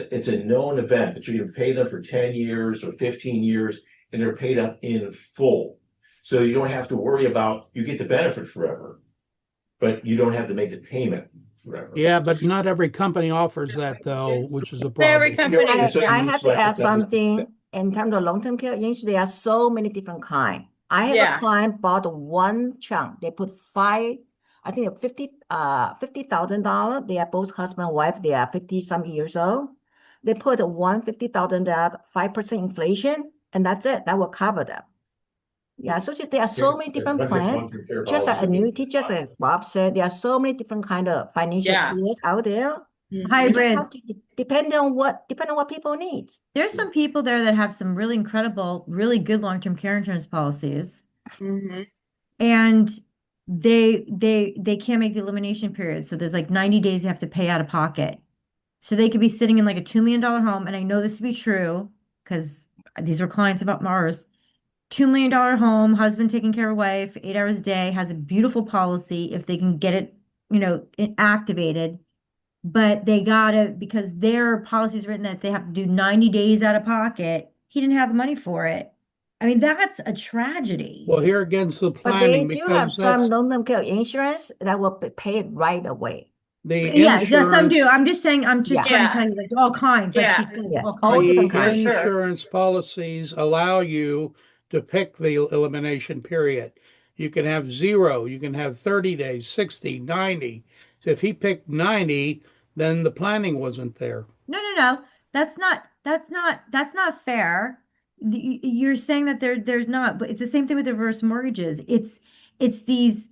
it's a known event that you're going to pay them for 10 years or 15 years, and they're paid up in full. So you don't have to worry about, you get the benefit forever, but you don't have to make the payment forever. Yeah, but not every company offers that though, which is a problem. Every company. I have to add something in terms of long-term care insurance. There are so many different kinds. I have a client bought one chunk. They put I think $50,000. They are both husband and wife. They are 50 some years old. They put $150,000 that 5% inflation, and that's it. That will cover them. Yeah, so there are so many different plans. Just like annuity, just like Bob said, there are so many different kind of financial tools out there. You just have to depend on what people need. There's some people there that have some really incredible, really good long-term care insurance policies. And they can't make the elimination period. So there's like 90 days you have to pay out of pocket. So they could be sitting in like a $2 million home. And I know this to be true because these are clients of ours. $2 million home, husband taking care of wife, 8 hours a day, has a beautiful policy if they can get it, activated. But they gotta, because their policy is written that they have to do 90 days out of pocket. He didn't have the money for it. I mean, that's a tragedy. Well, here against the But they planning, do have because some that's long-term care insurance that will pay it right away. the Yeah, yes, I'm insurance. do. I'm just saying, I'm just Yeah. trying to Yeah. tell you, like all kinds, like she Yeah. said, Yes, all all kinds. different The For kinds. sure. insurance policies allow you to pick the elimination period. You can have 0, you can have 30 days, 60, 90. So if he picked 90, then the planning wasn't there. No. That's not fair. You're saying that there's not, but it's the same thing with reverse mortgages. It's these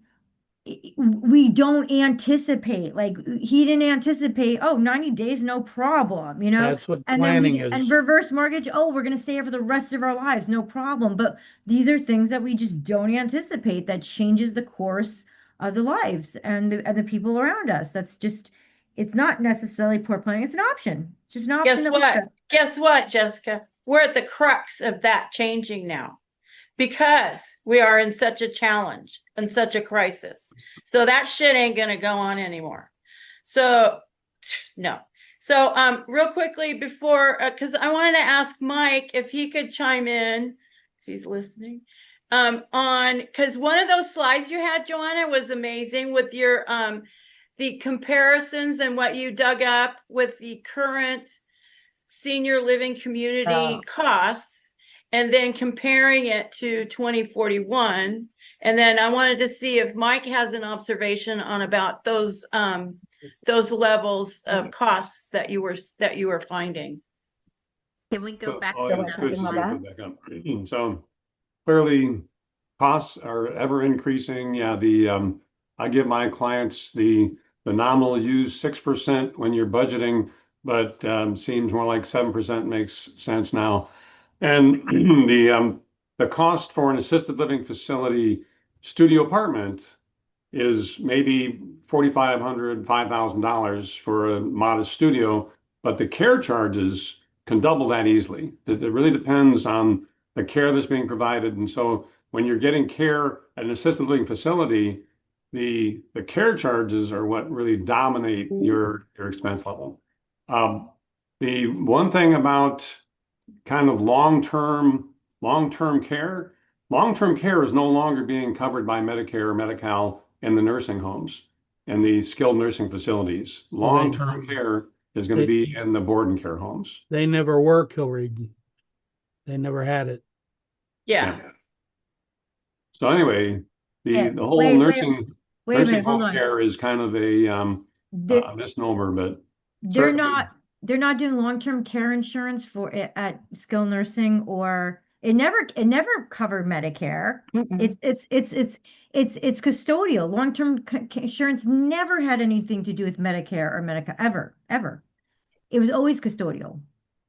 we don't anticipate, like he didn't anticipate, oh, 90 days, no problem, That's what and then planning and is. reverse mortgage, oh, we're going to stay here for the rest of our lives, no problem. But these are things that we just don't anticipate that changes the course of the lives and the people around us. That's just, it's not necessarily poor planning, it's an option. It's just an option Guess that we what? took. Guess what, Jessica? We're at the crux of that changing now because we are in such a challenge and such a crisis. So that shit ain't gonna go on anymore. So no. So real quickly before because I wanted to ask Mike if he could chime in if he's listening. On because one of those slides you had, Joanna, was amazing with your the comparisons and what you dug up with the current senior living community costs and then comparing it to 2041. And then I wanted to see if Mike has an observation on about those levels of costs that you were finding. can we go back Oh, to yeah, we're it's that? good talking to about. put back up. So clearly, costs are ever increasing. Yeah, I give my clients the nominal use 6% when you're budgeting, but seems more like 7% makes sense now. And the cost for an assisted living facility studio apartment is maybe $4,500, $5,000 for a modest studio, but the care charges can double that easily. It really depends on the care that's being provided. And so when you're getting care at an assisted living facility, the care charges are what really dominate your expense level. The one thing about kind of long-term care, long-term care is no longer being covered by Medicare or Medi-Cal in the nursing homes and the skilled nursing facilities. Well, Long-term care is going to they, be in the board and care homes. they never were, Kilreed. They never had it. Yeah. So anyway, Yeah, the whole wait, wait a nursing minute, hold home on. care is kind of They're a misnomer, but they're certainly. not doing long-term care insurance for it at skilled nursing, or it never covered Medicare. Mm-mm. It's custodial. Long-term insurance never had anything to do with Medicare or Medicaid, ever. It was always custodial.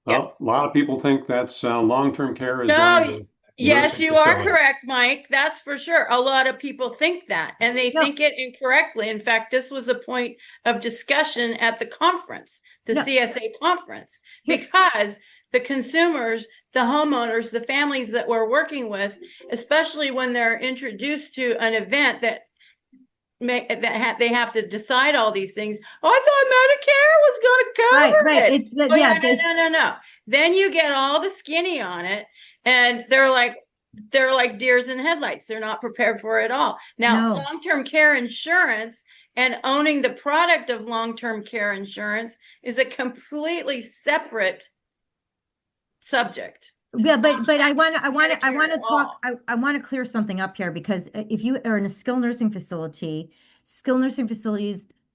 Well, a lot of people think that's long-term care is going No, to yes, nursing you are facilities. correct, Mike. That's for sure. A lot of people think that, and they No, think it incorrectly. In fact, this was a point of discussion at the conference, the no. CSA conference, Here, because the consumers, the homeowners, the families that we're working with, especially when they're introduced to an event that they have to decide all these things. Oh, I thought Medicare was going to right, cover right. it. It's the, Oh yeah, yeah, no. Then you get all the skinny on it, and they're like deers in headlights. They're not prepared for it all. Now, no. long-term care insurance and owning the product of long-term care insurance is a completely separate subject. Yeah, but I want Medicare to at talk. all. I want to clear something up here, because if you are in a skilled nursing facilities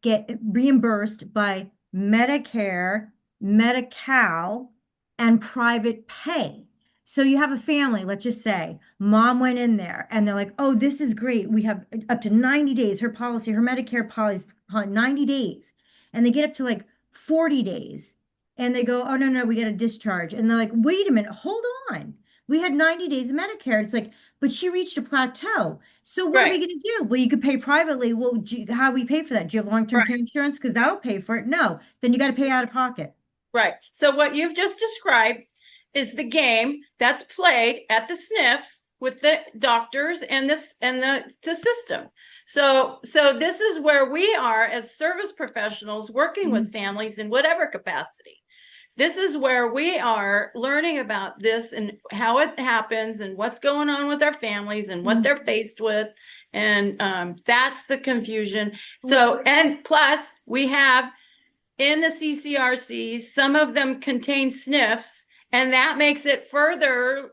get reimbursed by Medicare, Medi-Cal, and private pay. So you have a family, let's just say mom went in there and they're like, "Oh, this is great. We have up to 90 days. Her policy, her Medicare policy, 90 days." And they get up to like 40 days. And they go, "Oh, no, we got a discharge." And they're like, "Wait a minute, hold on. we had 90 days of Medicare. It's like, but she reached a plateau. So what are we Right. going to do? Well, you could pay privately. Well, how do we pay for that? Do you have long-term Right. care insurance? Because that'll pay for it. No, then you got to pay out of pocket. Right. So what you've just described is the game that's played at the SNFs with the doctors and the system. So this is where we are as service professionals working with families in whatever capacity. This is where we are learning about this and how it happens and what's going on with our families and what they're faced with. And that's the confusion. So, and plus we have in the CCRCs, some of them contain SNFs, and that makes it further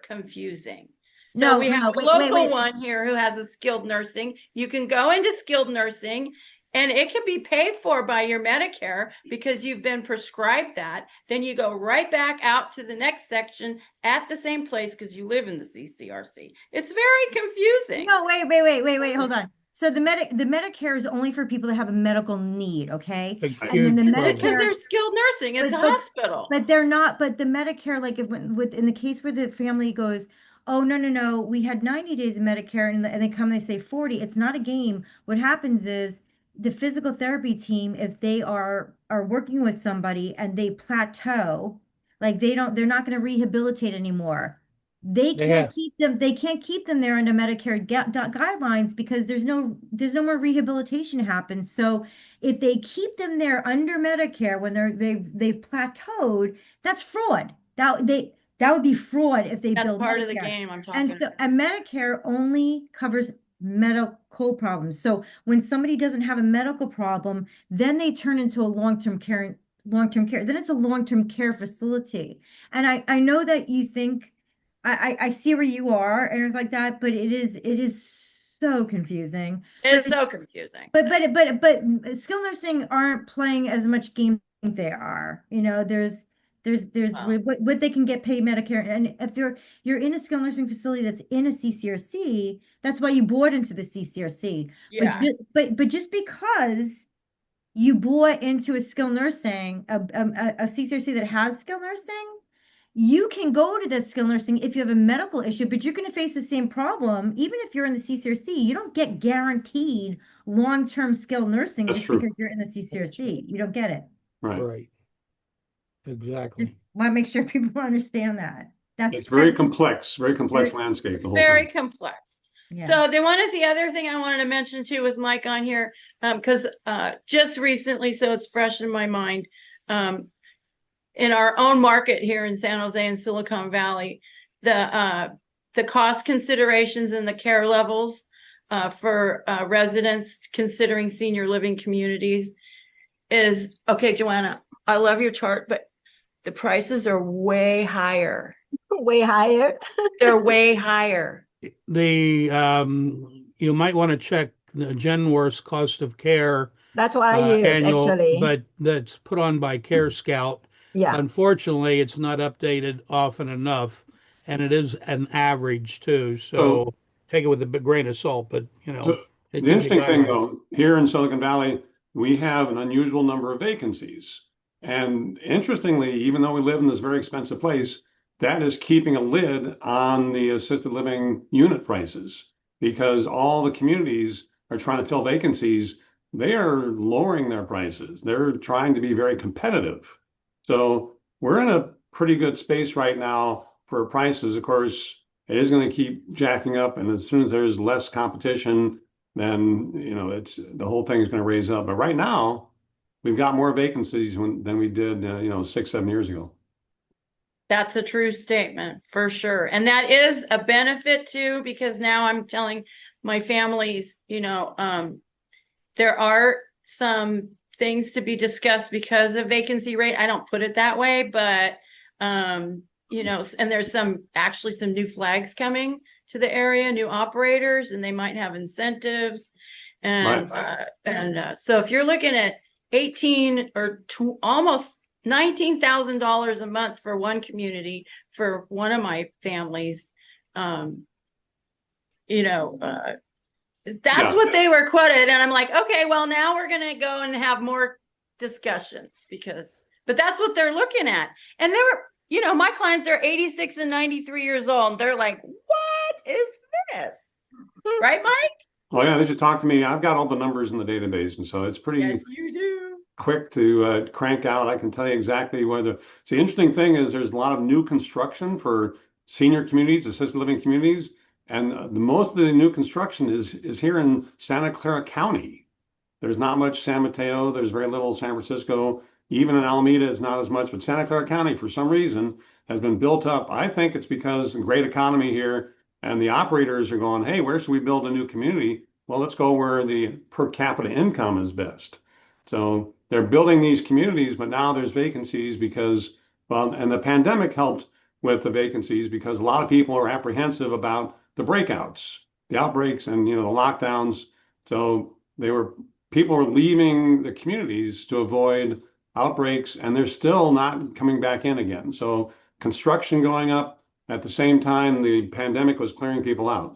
confusing. So No, we have no, a wait, local one here who has a skilled nursing. You can go into skilled nursing and it can be paid for by your Medicare because you've been prescribed that. Then you go right back out to the next section at the same place because you live in the CCRC. It's very confusing. No, wait, hold on. So the Medicare is only for people that have a medical need, okay? And then the Acute trouble. Because Medicare, they're skilled nursing, it's a hospital. but they're not, but the Medicare, like if with in the case where the family goes, oh no, we had 90 days of Medicare and they come and they say 40, it's not a game. What happens is the physical therapy team, if they are working with somebody and they plateau, like they're not going to rehabilitate anymore. They can't keep them there under Medicare guidelines because there's no more rehabilitation to happen. So if they keep them there under Medicare when they've plateaued, that's fraud. That would be fraud if they That's build part Medicare. of the game I'm And talking. and Medicare only covers medical problems. So when somebody doesn't have a medical problem, then they turn into a long-term care. Then it's a long-term care facility. And I know that you think I see where you are and it's like that, but it is so confusing. It's so confusing. But skilled nursing aren't playing as much game as they are. You know, there's Wow. what they can get paid Medicare, and if you're in a skilled nursing facility that's in a CCRC, that's why you bought into the CCRC. Yeah. But just because you bought into a skilled nursing, a CCRC that has skilled nursing, you can go to that skilled nursing if you have a medical issue, but you're going to face the same problem. Even if you're in the CCRC, you don't get guaranteed long-term skilled nursing That's just true. because you're in the CCRC. You don't get it. Right. Right. Just Exactly. want to make sure people understand that. It's very complex landscape, It's the whole very thing. complex. Yeah. So the other thing I wanted to mention too was Mike on here, because just recently, so it's fresh in my mind, in our own market here in San Jose and Silicon Valley, the cost considerations and the care levels for residents considering senior living communities is okay. Joanna, I love your chart, but the prices are way higher. Way higher. They're way higher. The you might want to check the Genworth's cost of care That's what I use annual, actually. but that's put on by Care Scout. Yeah. Unfortunately, it's not updated often enough, and it is an average too. So So- take it with a big grain of salt. But you know, So it the gives you interesting thing guidelines. though, here in Silicon Valley, we have an unusual number of vacancies. And interestingly, even though we live in this very expensive place, that is keeping a lid on the assisted living unit prices because all the communities are trying to fill vacancies. They are lowering their prices. They're trying to be very competitive. So we're in a pretty good space right now for prices. Of course, it is going to keep jacking up, and as soon as there's less competition, then it's the whole thing is going to raise up. But right now, we've got more vacancies than we did 6-7 years ago. That's a true statement for sure. And that is a benefit too, because now I'm telling my families, there are some things to be discussed because of vacancy rate. I don't put it that way, but and there's actually some new flags coming to the area, new operators, and they might have incentives. And so if you're looking at 18 or almost $19,000 a month for one community for one of my families, that's what they were quoted. And I'm like, okay, well, now we're going to go and have more discussions but that's what they're looking at. And you know, my clients are 86 and 93 years old. And they're like, what is this? Right, Mike? Oh yeah, they should talk to me. I've got all the numbers in the database, and so it's pretty Yes, you do. quick to crank out. I can tell you exactly where the. See, the interesting thing is there's a lot of new construction for senior communities, assisted living communities, and the most of the new construction is here in Santa Clara County. There's not much San Mateo. There's very little San Francisco. Even in Alameda, it's not as much. But Santa Clara County, for some reason, has been built up. I think it's because the great economy here, and the operators are going, hey, where should we build a new community? Well, let's go where the per capita income is best. So they're building these communities, but now there's vacancies because, well, and the pandemic helped with the vacancies because a lot of people are apprehensive about the breakouts, the outbreaks, and the lockdowns. So they were people are leaving the communities to avoid outbreaks, and they're still not coming back in again. So construction going up at the same time the pandemic was clearing people out.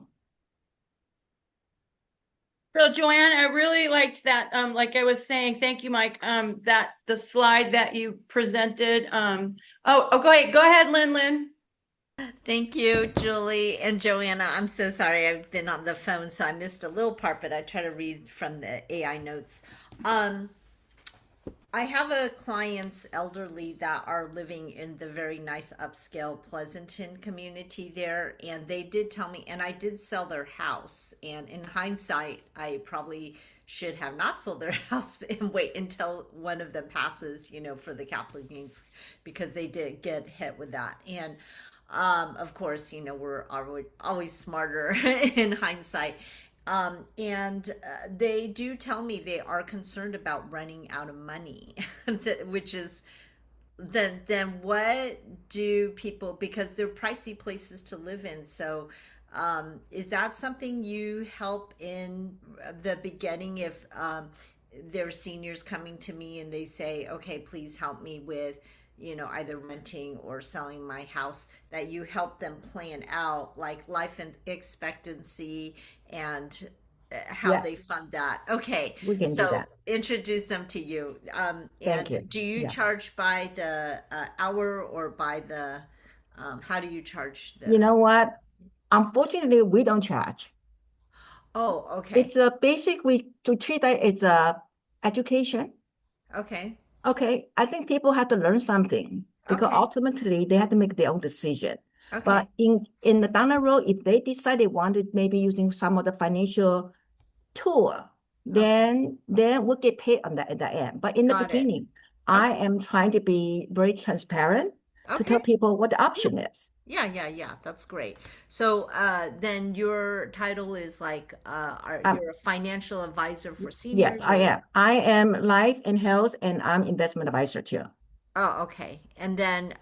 So Joanne, I really liked that. Like I was saying, thank you, Mike. That the slide that you presented. Go ahead, Lynn. Thank you, Julie and Joanna. I'm so sorry I've been on the phone, so I missed a little part, but I try to read from the AI notes. I have a clients elderly that are living in the very nice upscale Pleasanton community there, and they did tell me, and I did sell their house, and in hindsight I probably should have not sold their house and wait until one of them passes, for the capital gains, because they did get hit with that. And of course, we're always smarter in hindsight. And they do tell me they are concerned about running out of money, which is then what do people, because they're pricey places to live in. So is that something you help in the beginning if there are seniors coming to me and they say, okay, please help me with either renting or selling my house, that you help them plan out like life expectancy and how Yeah, they fund that? Okay, we can do so that. introduce them to you. Thank And you. do you Yeah. charge by the hour or by the, how do you charge You the? know what? Unfortunately, we don't charge. Oh, okay, It's a basic, we to treat it as a education. okay, Okay, I think people have to learn something because okay, ultimately they have to make their own decision. okay, But in the down the road, if they decide they want to maybe using some of the financial tool, okay, then we'll get paid on that at the end. But in the got it. beginning, I Okay, am trying to be very transparent to tell okay. people what the option is. Yeah, that's great. So then your title is like Um, you're a financial advisor for yes, seniors, I or? am. I am life and health, and I'm investment advisor too. Oh, okay. And then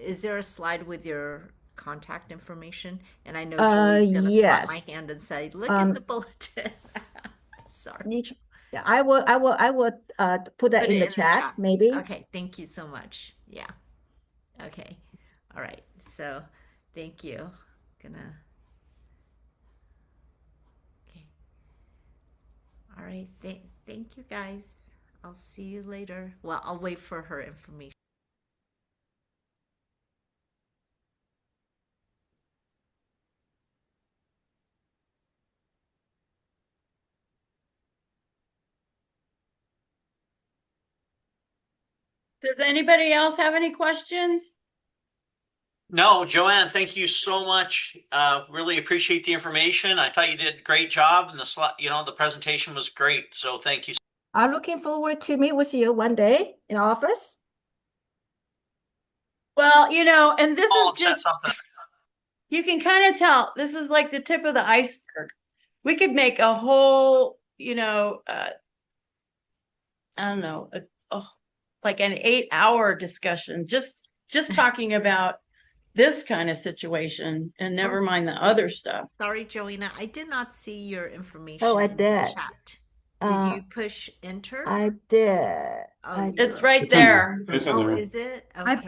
is there a slide with your contact information? And I know Julie's gonna slap my Yes. hand and say, look at the Um, bulletin. Sorry. you, yeah, I will put that Put in it the in the chat, chat. maybe. Okay, thank you so much. Yeah. Okay. All right. So thank you. Gonna okay. All right. Thank you guys. I'll see you later. Well, I'll wait for her information. Does anybody else have any questions? No, Joanne, thank you so much. Really appreciate the information. I thought you did a great job, and the presentation was great. So thank you. I'm looking forward to meet with you one day in office. Well, and this Oh, is set just, something. you can kind of tell this is like the tip of the iceberg. We could make a whole, I don't know, like an 8-hour discussion, just talking about this kind of situation and never Oh, mind the other stuff. sorry, Joanna. I did not see your Oh, information I in the did. chat. Did Uh, you push enter? I did. Oh, I you did. It's right It's in there. It's in Oh, there. is it? I Okay.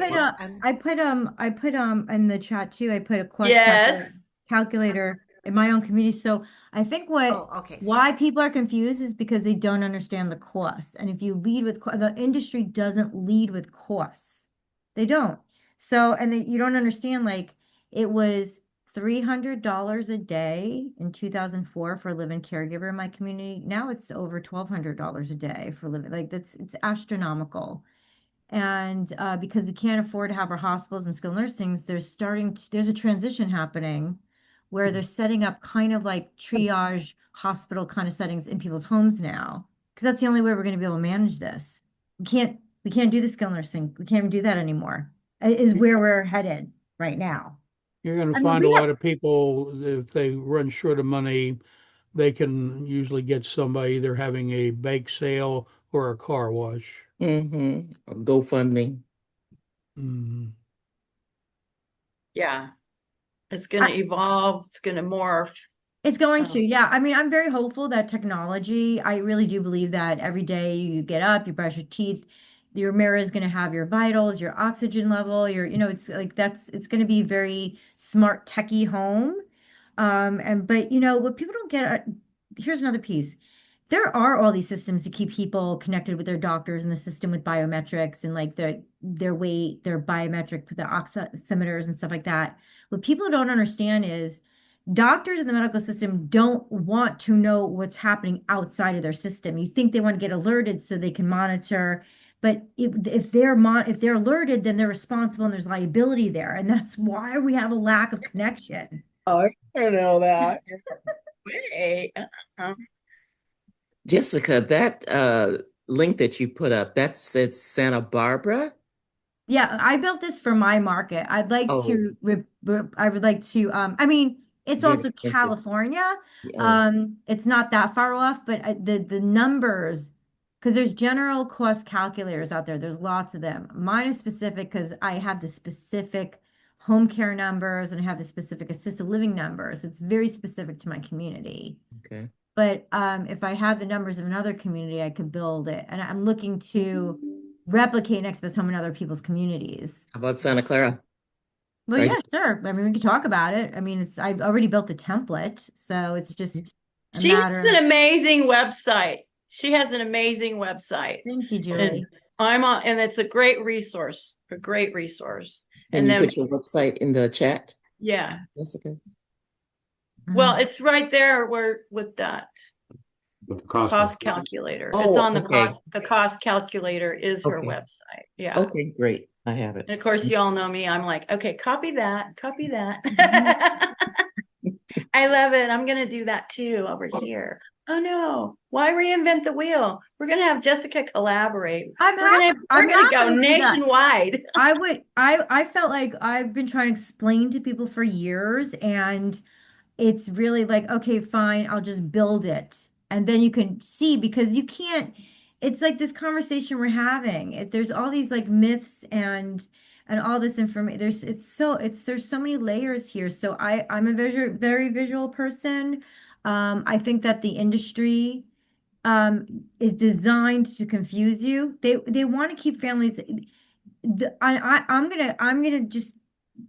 put in the chat too. I put a cost Yes. calculator in my own community. So I think Oh, okay. So why people are confused is because they don't understand the costs. And if you lead with the industry doesn't lead with costs. They don't. So, and you don't understand, like, it was $300 a day in 2004 for a live-in caregiver in my community. Now it's over $1,200 a day for living. Like, it's astronomical. And because we can't afford to have our hospitals and skilled nursings, there's a transition happening where they're setting up kind of like triage hospital kind of settings in people's homes now. Because that's the only way we're going to be able to manage this. We can't do the skilled nursing. We can't even do that anymore. Is where we're headed right now. You're going I to mean, find a we lot have, of people, if they run short of money, they can usually get somebody either having a bake sale or a car wash. Mm-hmm. GoFundMe. Mm. Yeah, it's going to evolve. It's going to morph. It's going to, Um, yeah. I mean, I'm very hopeful that technology, I really do believe that every day you get up, you brush your teeth, your mirror is going to have your vitals, your oxygen level, it's like it's going to be very smart, techie home. But what people don't get, here's another piece. There are all these systems to keep people connected with their doctors and the system with biometrics and like their weight, their biometric, the oximeters and stuff like that. What people don't understand is doctors in the medical system don't want to know what's happening outside of their system. You think they want to get alerted so they can monitor, but if they're alerted, then they're responsible and there's liability there, and that's why we have a lack of connection. I don't know that. Wait. Jessica, that link that you put up, that said Santa Barbara. Yeah, I built this for my market. Oh, I would like to, I mean, it's very also expensive. California. Oh, It's not that far off, but the numbers, because there's general cost calculators out there. There's lots of them. Mine is specific because I have the specific home care numbers and I have the specific assisted living numbers. It's very specific to my community. okay. But if I had the numbers of another community, I could build it. And I'm looking to replicate Next Best Home in other people's communities. How about Santa Clara? Well, Right. yeah, sure. I mean, we could talk about it. I mean, I've already built the template, so it's just a She has matter. an amazing website. She has an amazing website. Thank you, And Julie. and it's a great resource, a great resource. Can And you then, put your website in the chat, yeah, Jessica? well, Mhm. it's right there where with that With the cost. cost calculator. It's Oh, on okay. the cost calculator is her Okay. website. Yeah. Okay, great. I have it. And of course, you all know me. I'm like, okay, copy that, copy that. Mhm. I love it. I'm gonna do that too over here. Oh no, why reinvent the wheel? We're gonna have Jessica collaborate. I'm We're happy. I'm gonna go happy to do that. nationwide. I felt like I've been trying to explain to people for years, and it's really like, okay, fine, I'll just build it. And then you can see because you can't, it's like this conversation we're having. There's all these like myths and all this information. There's so many layers here. So I'm a very visual person. I think that the industry is designed to confuse you. They want to keep families. I'm gonna just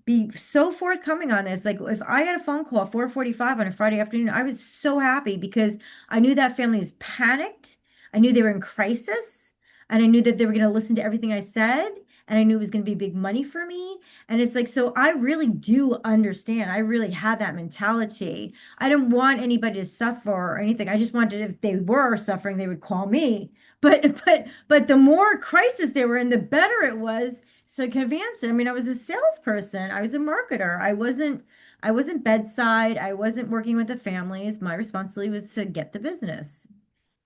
be so forthcoming on this. Like if I got a phone call at 4:45 on a Friday afternoon, I was so happy because I knew that family was panicked. I knew they were in crisis, and I knew that they were going to listen to everything I said, and I knew it was going to be big money for me. And it's like, so I really do understand. I really had that mentality. I didn't want anybody to suffer or anything. I just wanted if they were suffering, they would call me. But the more crisis they were in, the better it was so I could advance it. I mean, I was a salesperson. I was a marketer. I wasn't bedside. I wasn't working with the families. My responsibility was to get the business.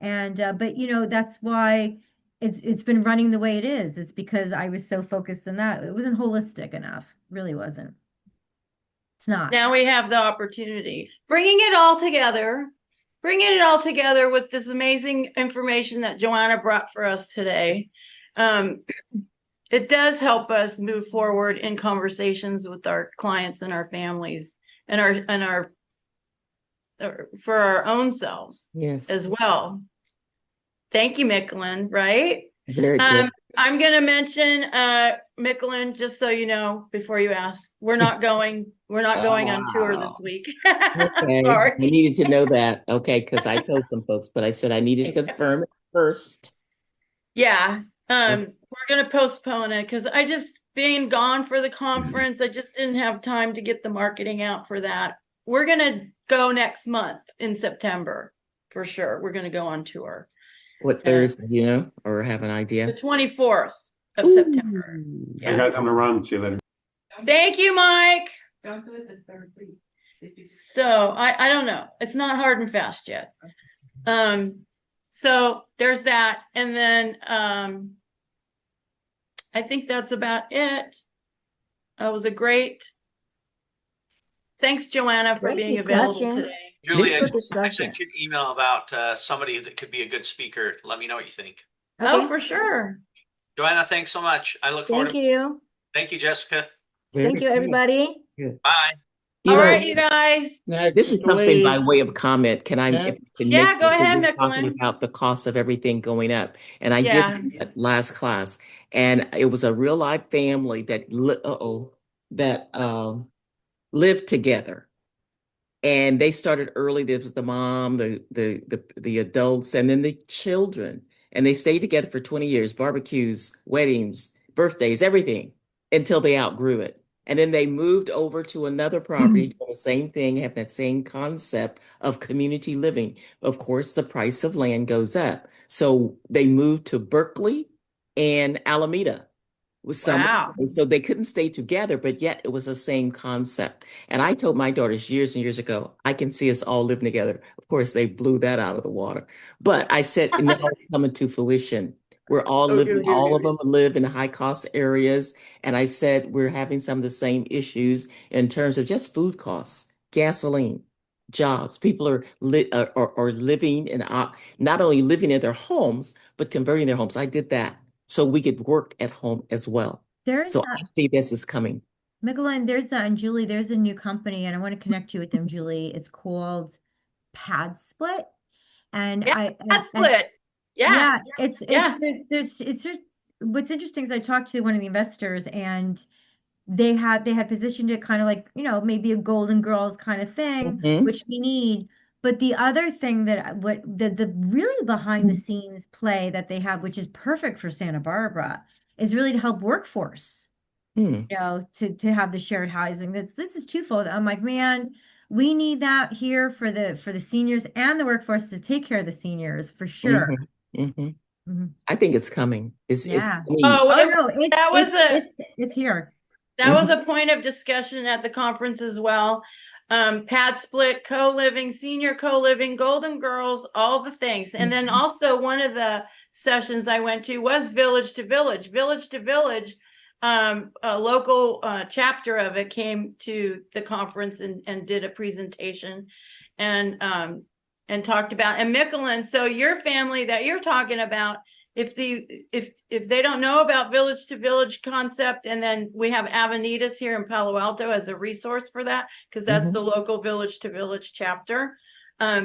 And but that's why it's been running the way it is. It's because I was so focused on that. It wasn't holistic enough. Really wasn't. It's not. Now we have the opportunity, bringing it all together with this amazing information that Joanna brought for us today. It does help us move forward in conversations with our clients and our families and our for our own selves Yes. as well. Thank you, Micklin, right? Very good. I'm going to mention Micklin, just so you know, before you ask, we're not going on tour this week. Okay. Sorry. I needed to know that. Okay, because I told some folks, but I said I needed to confirm it first. Yeah. Okay. We're going to postpone it because being gone for the conference, I just didn't have time to get the marketing out for that. We're gonna go next month in September for sure. We're gonna go on tour. What Thursday, you know, or have an The idea? 24th of September. Ooh. Hey guys, I'm gonna run. See you later. Thank you, Mike. Don't do it the third week. So I don't know. It's not hard and fast yet. So there's that. And then I think that's about it. It was a thanks, Joanna, for Great being available discussion. today. Julie, Good I discussion. sent you an email about somebody that could be a good speaker. Let me know what you think. Oh, Okay. for sure. Joanna, thanks so much. I look forward Thank to. you. Thank you, Jessica. Thank you, everybody. Bye. You All know, right, you guys. this is something by Actually, way of comment. Can I, yeah. if I can Yeah, make go this, ahead, we're talking Michelin. about the cost of everything going up. And I Yeah. did that last class, and it was a real life family that, that lived together. And they started early. There was the mom, the adults, and then the children. And they stayed together for 20 years, barbecues, weddings, birthdays, everything, until they outgrew it. And then they moved over to another property, doing the same thing, have that same concept of community living. Of course, the price of land goes up. So they moved to Berkeley and Alameda with some, Wow. so they couldn't stay together, but yet it was the same concept. And I told my daughters years and years ago, I can see us all living together. Of course, they blew that out of the water. But I said, and now it's coming to fruition. We're all living, all of them live in high cost areas. And I said, we're having some of the same issues in terms of just food costs, gasoline, jobs. People are living in, not only living in their homes, but converting their homes. I did that so we could work at home as well. There's So I see this is coming. Miguelin, and Julie, there's a new company, and I want to connect you with them, Julie. It's called Pad Split. And Yeah, that's split. yeah, Yeah. it's just what's interesting is I talked to one of the investors, and they had positioned it kind of like, maybe a Golden Girls kind of thing, Mhm. which we need. But the other thing that what the really behind the scenes play that they have, which is perfect for Santa Barbara, is really to help workforce, Hmm. to have the shared housing. This is twofold. I'm like, man, we need that here for the seniors and the workforce to take care of the seniors for sure. Mhm. Mhm. Mhm. I think it's coming. Yeah. I mean, Oh, Oh no, that was it's here. a point of discussion at the conference as well. Pad split, co-living, senior co-living, Golden Girls, all the things. And then also one of the sessions I went to was Village to Village. Village to Village, a local chapter of it came to the conference and did a presentation and talked about, and Michelin, so your family that you're talking about, if they don't know about Village to Village concept, and then we have Avenidas here in Palo Alto as a resource for that, because that's the local Village to Village chapter,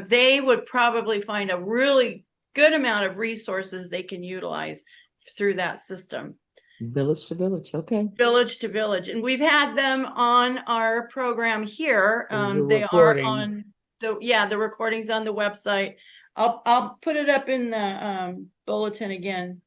they would probably find a really good amount of resources they can utilize through that system. Village to village. Okay. Village to Village, and we've had them on our program here. There's a They are recording. on the recording's on the website. I'll put it up in the bulletin again,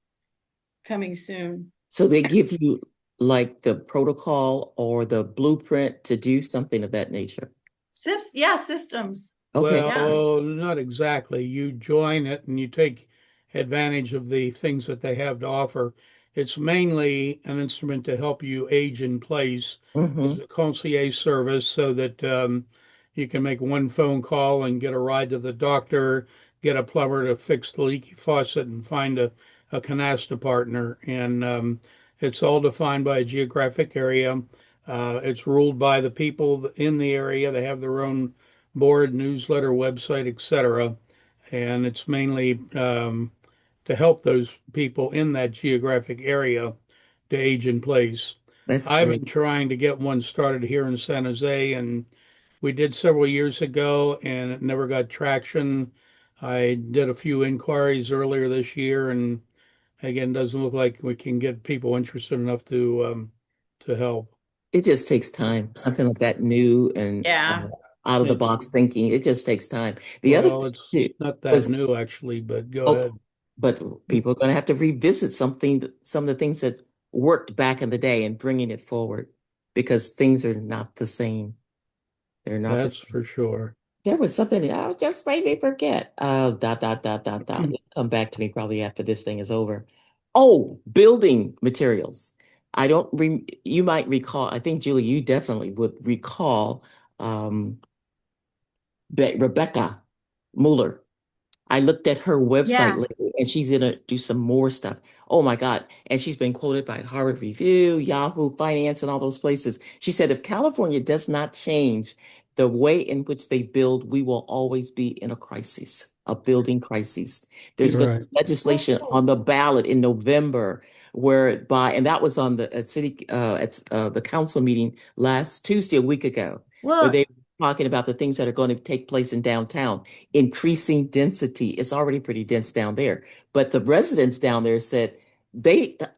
coming soon. So they give you like the protocol or the blueprint to do something of that nature. Systems. Okay. Well, not exactly. You join it and you take advantage of the things that they have to offer. It's mainly an instrument to help you age in place. It's a concierge service so that you can make one phone call and get a ride to the doctor, get a plumber to fix the leaky faucet, and find a canasta partner. And it's all defined by a geographic area. It's ruled by the people in the area. They have their own board, newsletter, website, etc. And it's mainly to help those people in that geographic area to age in place. That's I've great. been trying to get one started here in San Jose, and we did several years ago, and it never got traction. I did a few inquiries earlier this year, and again, doesn't look like we can get people interested enough to help. It just takes time. Something like that new and Yeah. out of the It, box thinking. It just takes time. The other well, thing it's too not that was, new actually, but go oh, ahead. but people are going to have to revisit some of the things that worked back in the day and bringing it forward because things are not the same. They're not the That's same. for sure. There was something, oh, just made me forget. Dot, dot, dot, dot, dot. It'll come back to me probably after this thing is over. Oh, building materials. I don't re You might recall, I think Julie, you definitely would recall um Rebecca Mueller. I looked at her website Yeah. lately and she's gonna do some more stuff. Oh my God. And she's been quoted by Harvard Review, Yahoo Finance, and all those places. She said, if California does not change the way in which they build, we will always be in a crisis, a building crisis. There's You're going to right. be legislation on the ballot in November and that was on the the council meeting last Tuesday, a week ago, where Well, they were talking about the things that are going to take place in downtown, increasing density. It's already pretty dense down there. But the residents down there said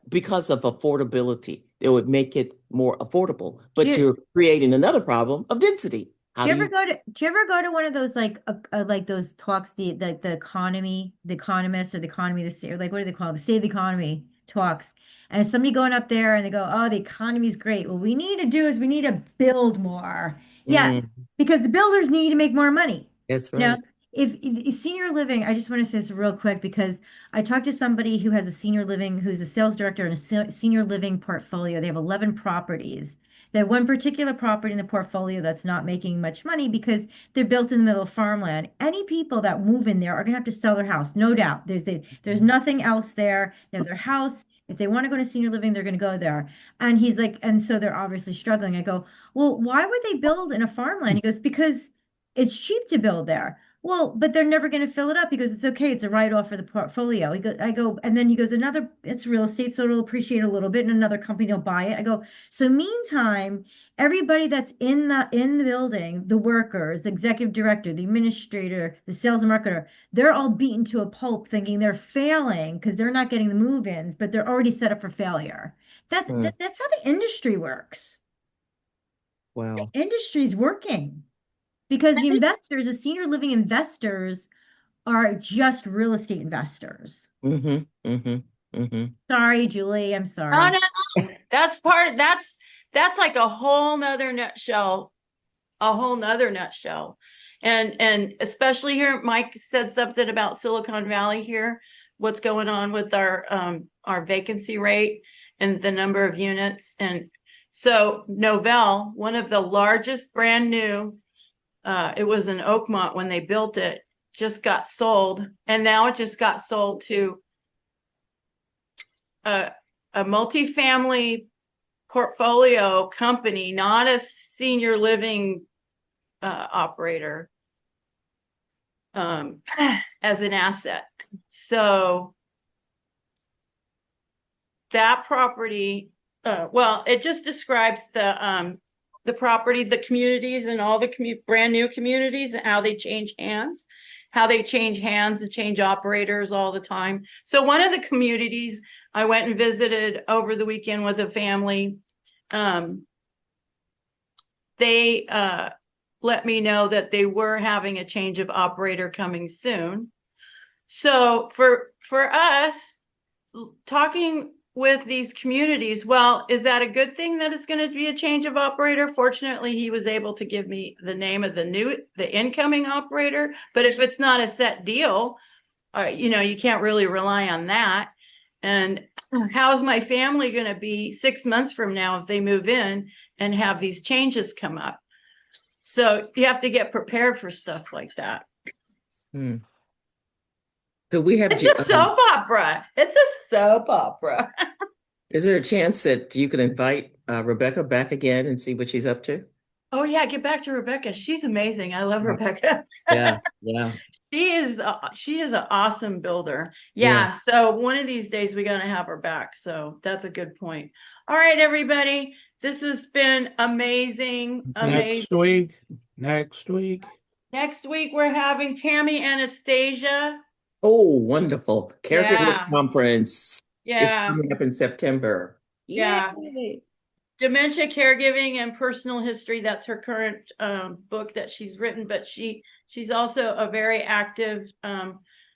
because of affordability, it would make it more affordable. But do, you're creating another problem of density. How Do do you ever you? go to do you ever go to one of those like those talks, the economy, the economist or the economy of the state, or like what do they call it? The state of the economy talks. And it's somebody going up there and they go, oh, the economy's great. What we need to do is we need to build more. Yeah, Mm, because the builders need to make more money. that's You know, right. if senior living, I just want to say this real quick because I talked to somebody who has a senior living, who's a sales director in a senior living portfolio. They have 11 properties. They have one particular property in the portfolio that's not making much money because they're built in the middle of farmland. Any people that move in there are going to have to sell their house, no doubt. There's nothing else there. They have their house. If they want to go to senior living, they're going to go there. And he's like, and so they're obviously struggling. I go, well, why would they build in a farmland? He goes, because it's cheap to build there. Well, but they're never going to fill it up because it's okay. It's a write-off for the portfolio. I go, and then he goes, it's real estate, so it'll appreciate a little bit, and another company will buy it. I go, so meantime, everybody that's in the building, the workers, the executive director, the administrator, the sales and marketer, they're all beaten to a pulp, thinking they're failing because they're not getting the move-ins, but they're already set up for failure. Mm, That's how the industry works. The wow. industry's working. Because the investors, the senior living investors, are just real estate investors. Mm-hmm. Mm-hmm. Mm-hmm. Sorry, Julie. I'm No, sorry. no, no. That's part of that's like a whole nother nutshell, a whole nother nutshell. And especially here, Mike said something about Silicon Valley here, what's going on with our vacancy rate and the number of units. And so Novell, one of the largest brand new, it was in Oakmont when they built it, just got sold. And now it just got sold to a, a multifamily portfolio company, not a senior living operator, as an asset. So that property, well, it just describes the property, the communities, and all the brand new communities and how they change hands, and change operators all the time. So one of the communities I went and visited over the weekend was a family. They let me know that they were having a change of operator coming soon. So for us, talking with these communities, well, is that a good thing that it's going to be a change of operator? Fortunately, he was able to give me the name of the incoming operator. But if it's not a set deal, you can't really rely on that. And how's my family going to be 6 months from now if they move in and have these changes come up? So you have to get prepared for stuff like that. Hmm. Could we have, It's a soap opera. It's a soap opera. is there a chance that you could invite Rebecca back again and see what she's up to? Oh yeah, get back to Rebecca. She's amazing. I love Rebecca. Yeah, yeah, She is an awesome builder. yeah. Yeah, so one of these days we're gonna have her back. So that's a good point. All right, everybody. This has been amazing. Next Amazing. week, next week. Next week we're having Tammy Anastasia. Oh, wonderful. Caregivers Yeah, Conference is yeah, coming up in September. yeah. Yay. Dementia caregiving and personal history, that's her current book that she's written, but she's also a very active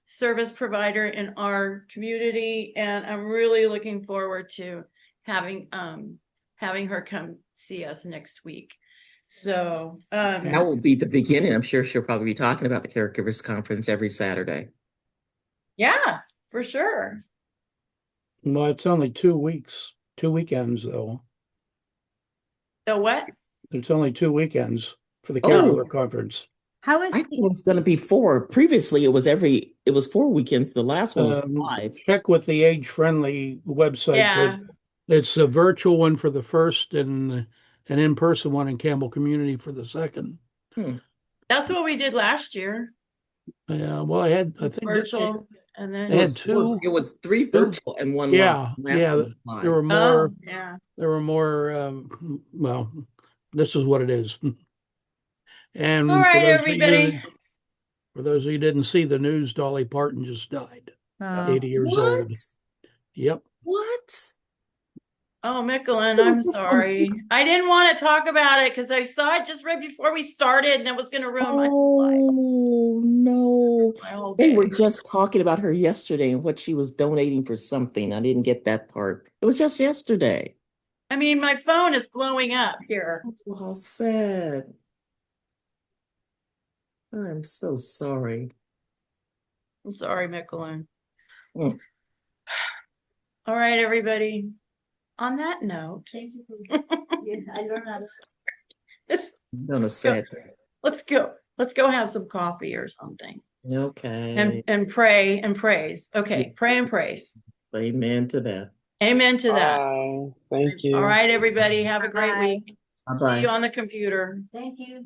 service provider in our community, and I'm really looking forward to having her come see us next week. So That will be the beginning. I'm sure she'll probably be talking about the Caregivers Conference every Saturday. yeah, for sure. Well, it's only 2 weeks, 2 weekends though. So what? It's only 2 weekends for the Oh. caregiver conference. How is I thought it was going to be 4. Previously, it was 4 weekends. The last one was 5. Check with the age-friendly website. Yeah. It's a virtual one for the first and an in-person one in Campbell Community for the second. That's what we did last year. Yeah, well, I think virtual, and then they had 2. It was 3 virtual and 1 Yeah, live. yeah. Live. There were more. yeah. There were more. Well, this is what it is. And all right, everybody. For those of you who didn't see the news, Dolly Parton just died, 80 years old. Yep. What? Oh, Mickelin, I'm sorry. I didn't want to talk about it because I saw it just right before we started and it was going to ruin my life. Oh, no. My They were just talking about her yesterday and what she was donating for something. I didn't get that part. It was just yesterday. I mean, my phone is blowing up here. Oh, how sad. I'm so sorry. I'm sorry, Mickelin. Mm. All right, everybody. On that note, I learned how to. Let's go have some coffee or something. Okay. And pray and praise. Okay, pray and praise. Amen to that. Amen to that. Thank you. All right, everybody. Have a great week. Bye-bye. See you on the computer. Thank you.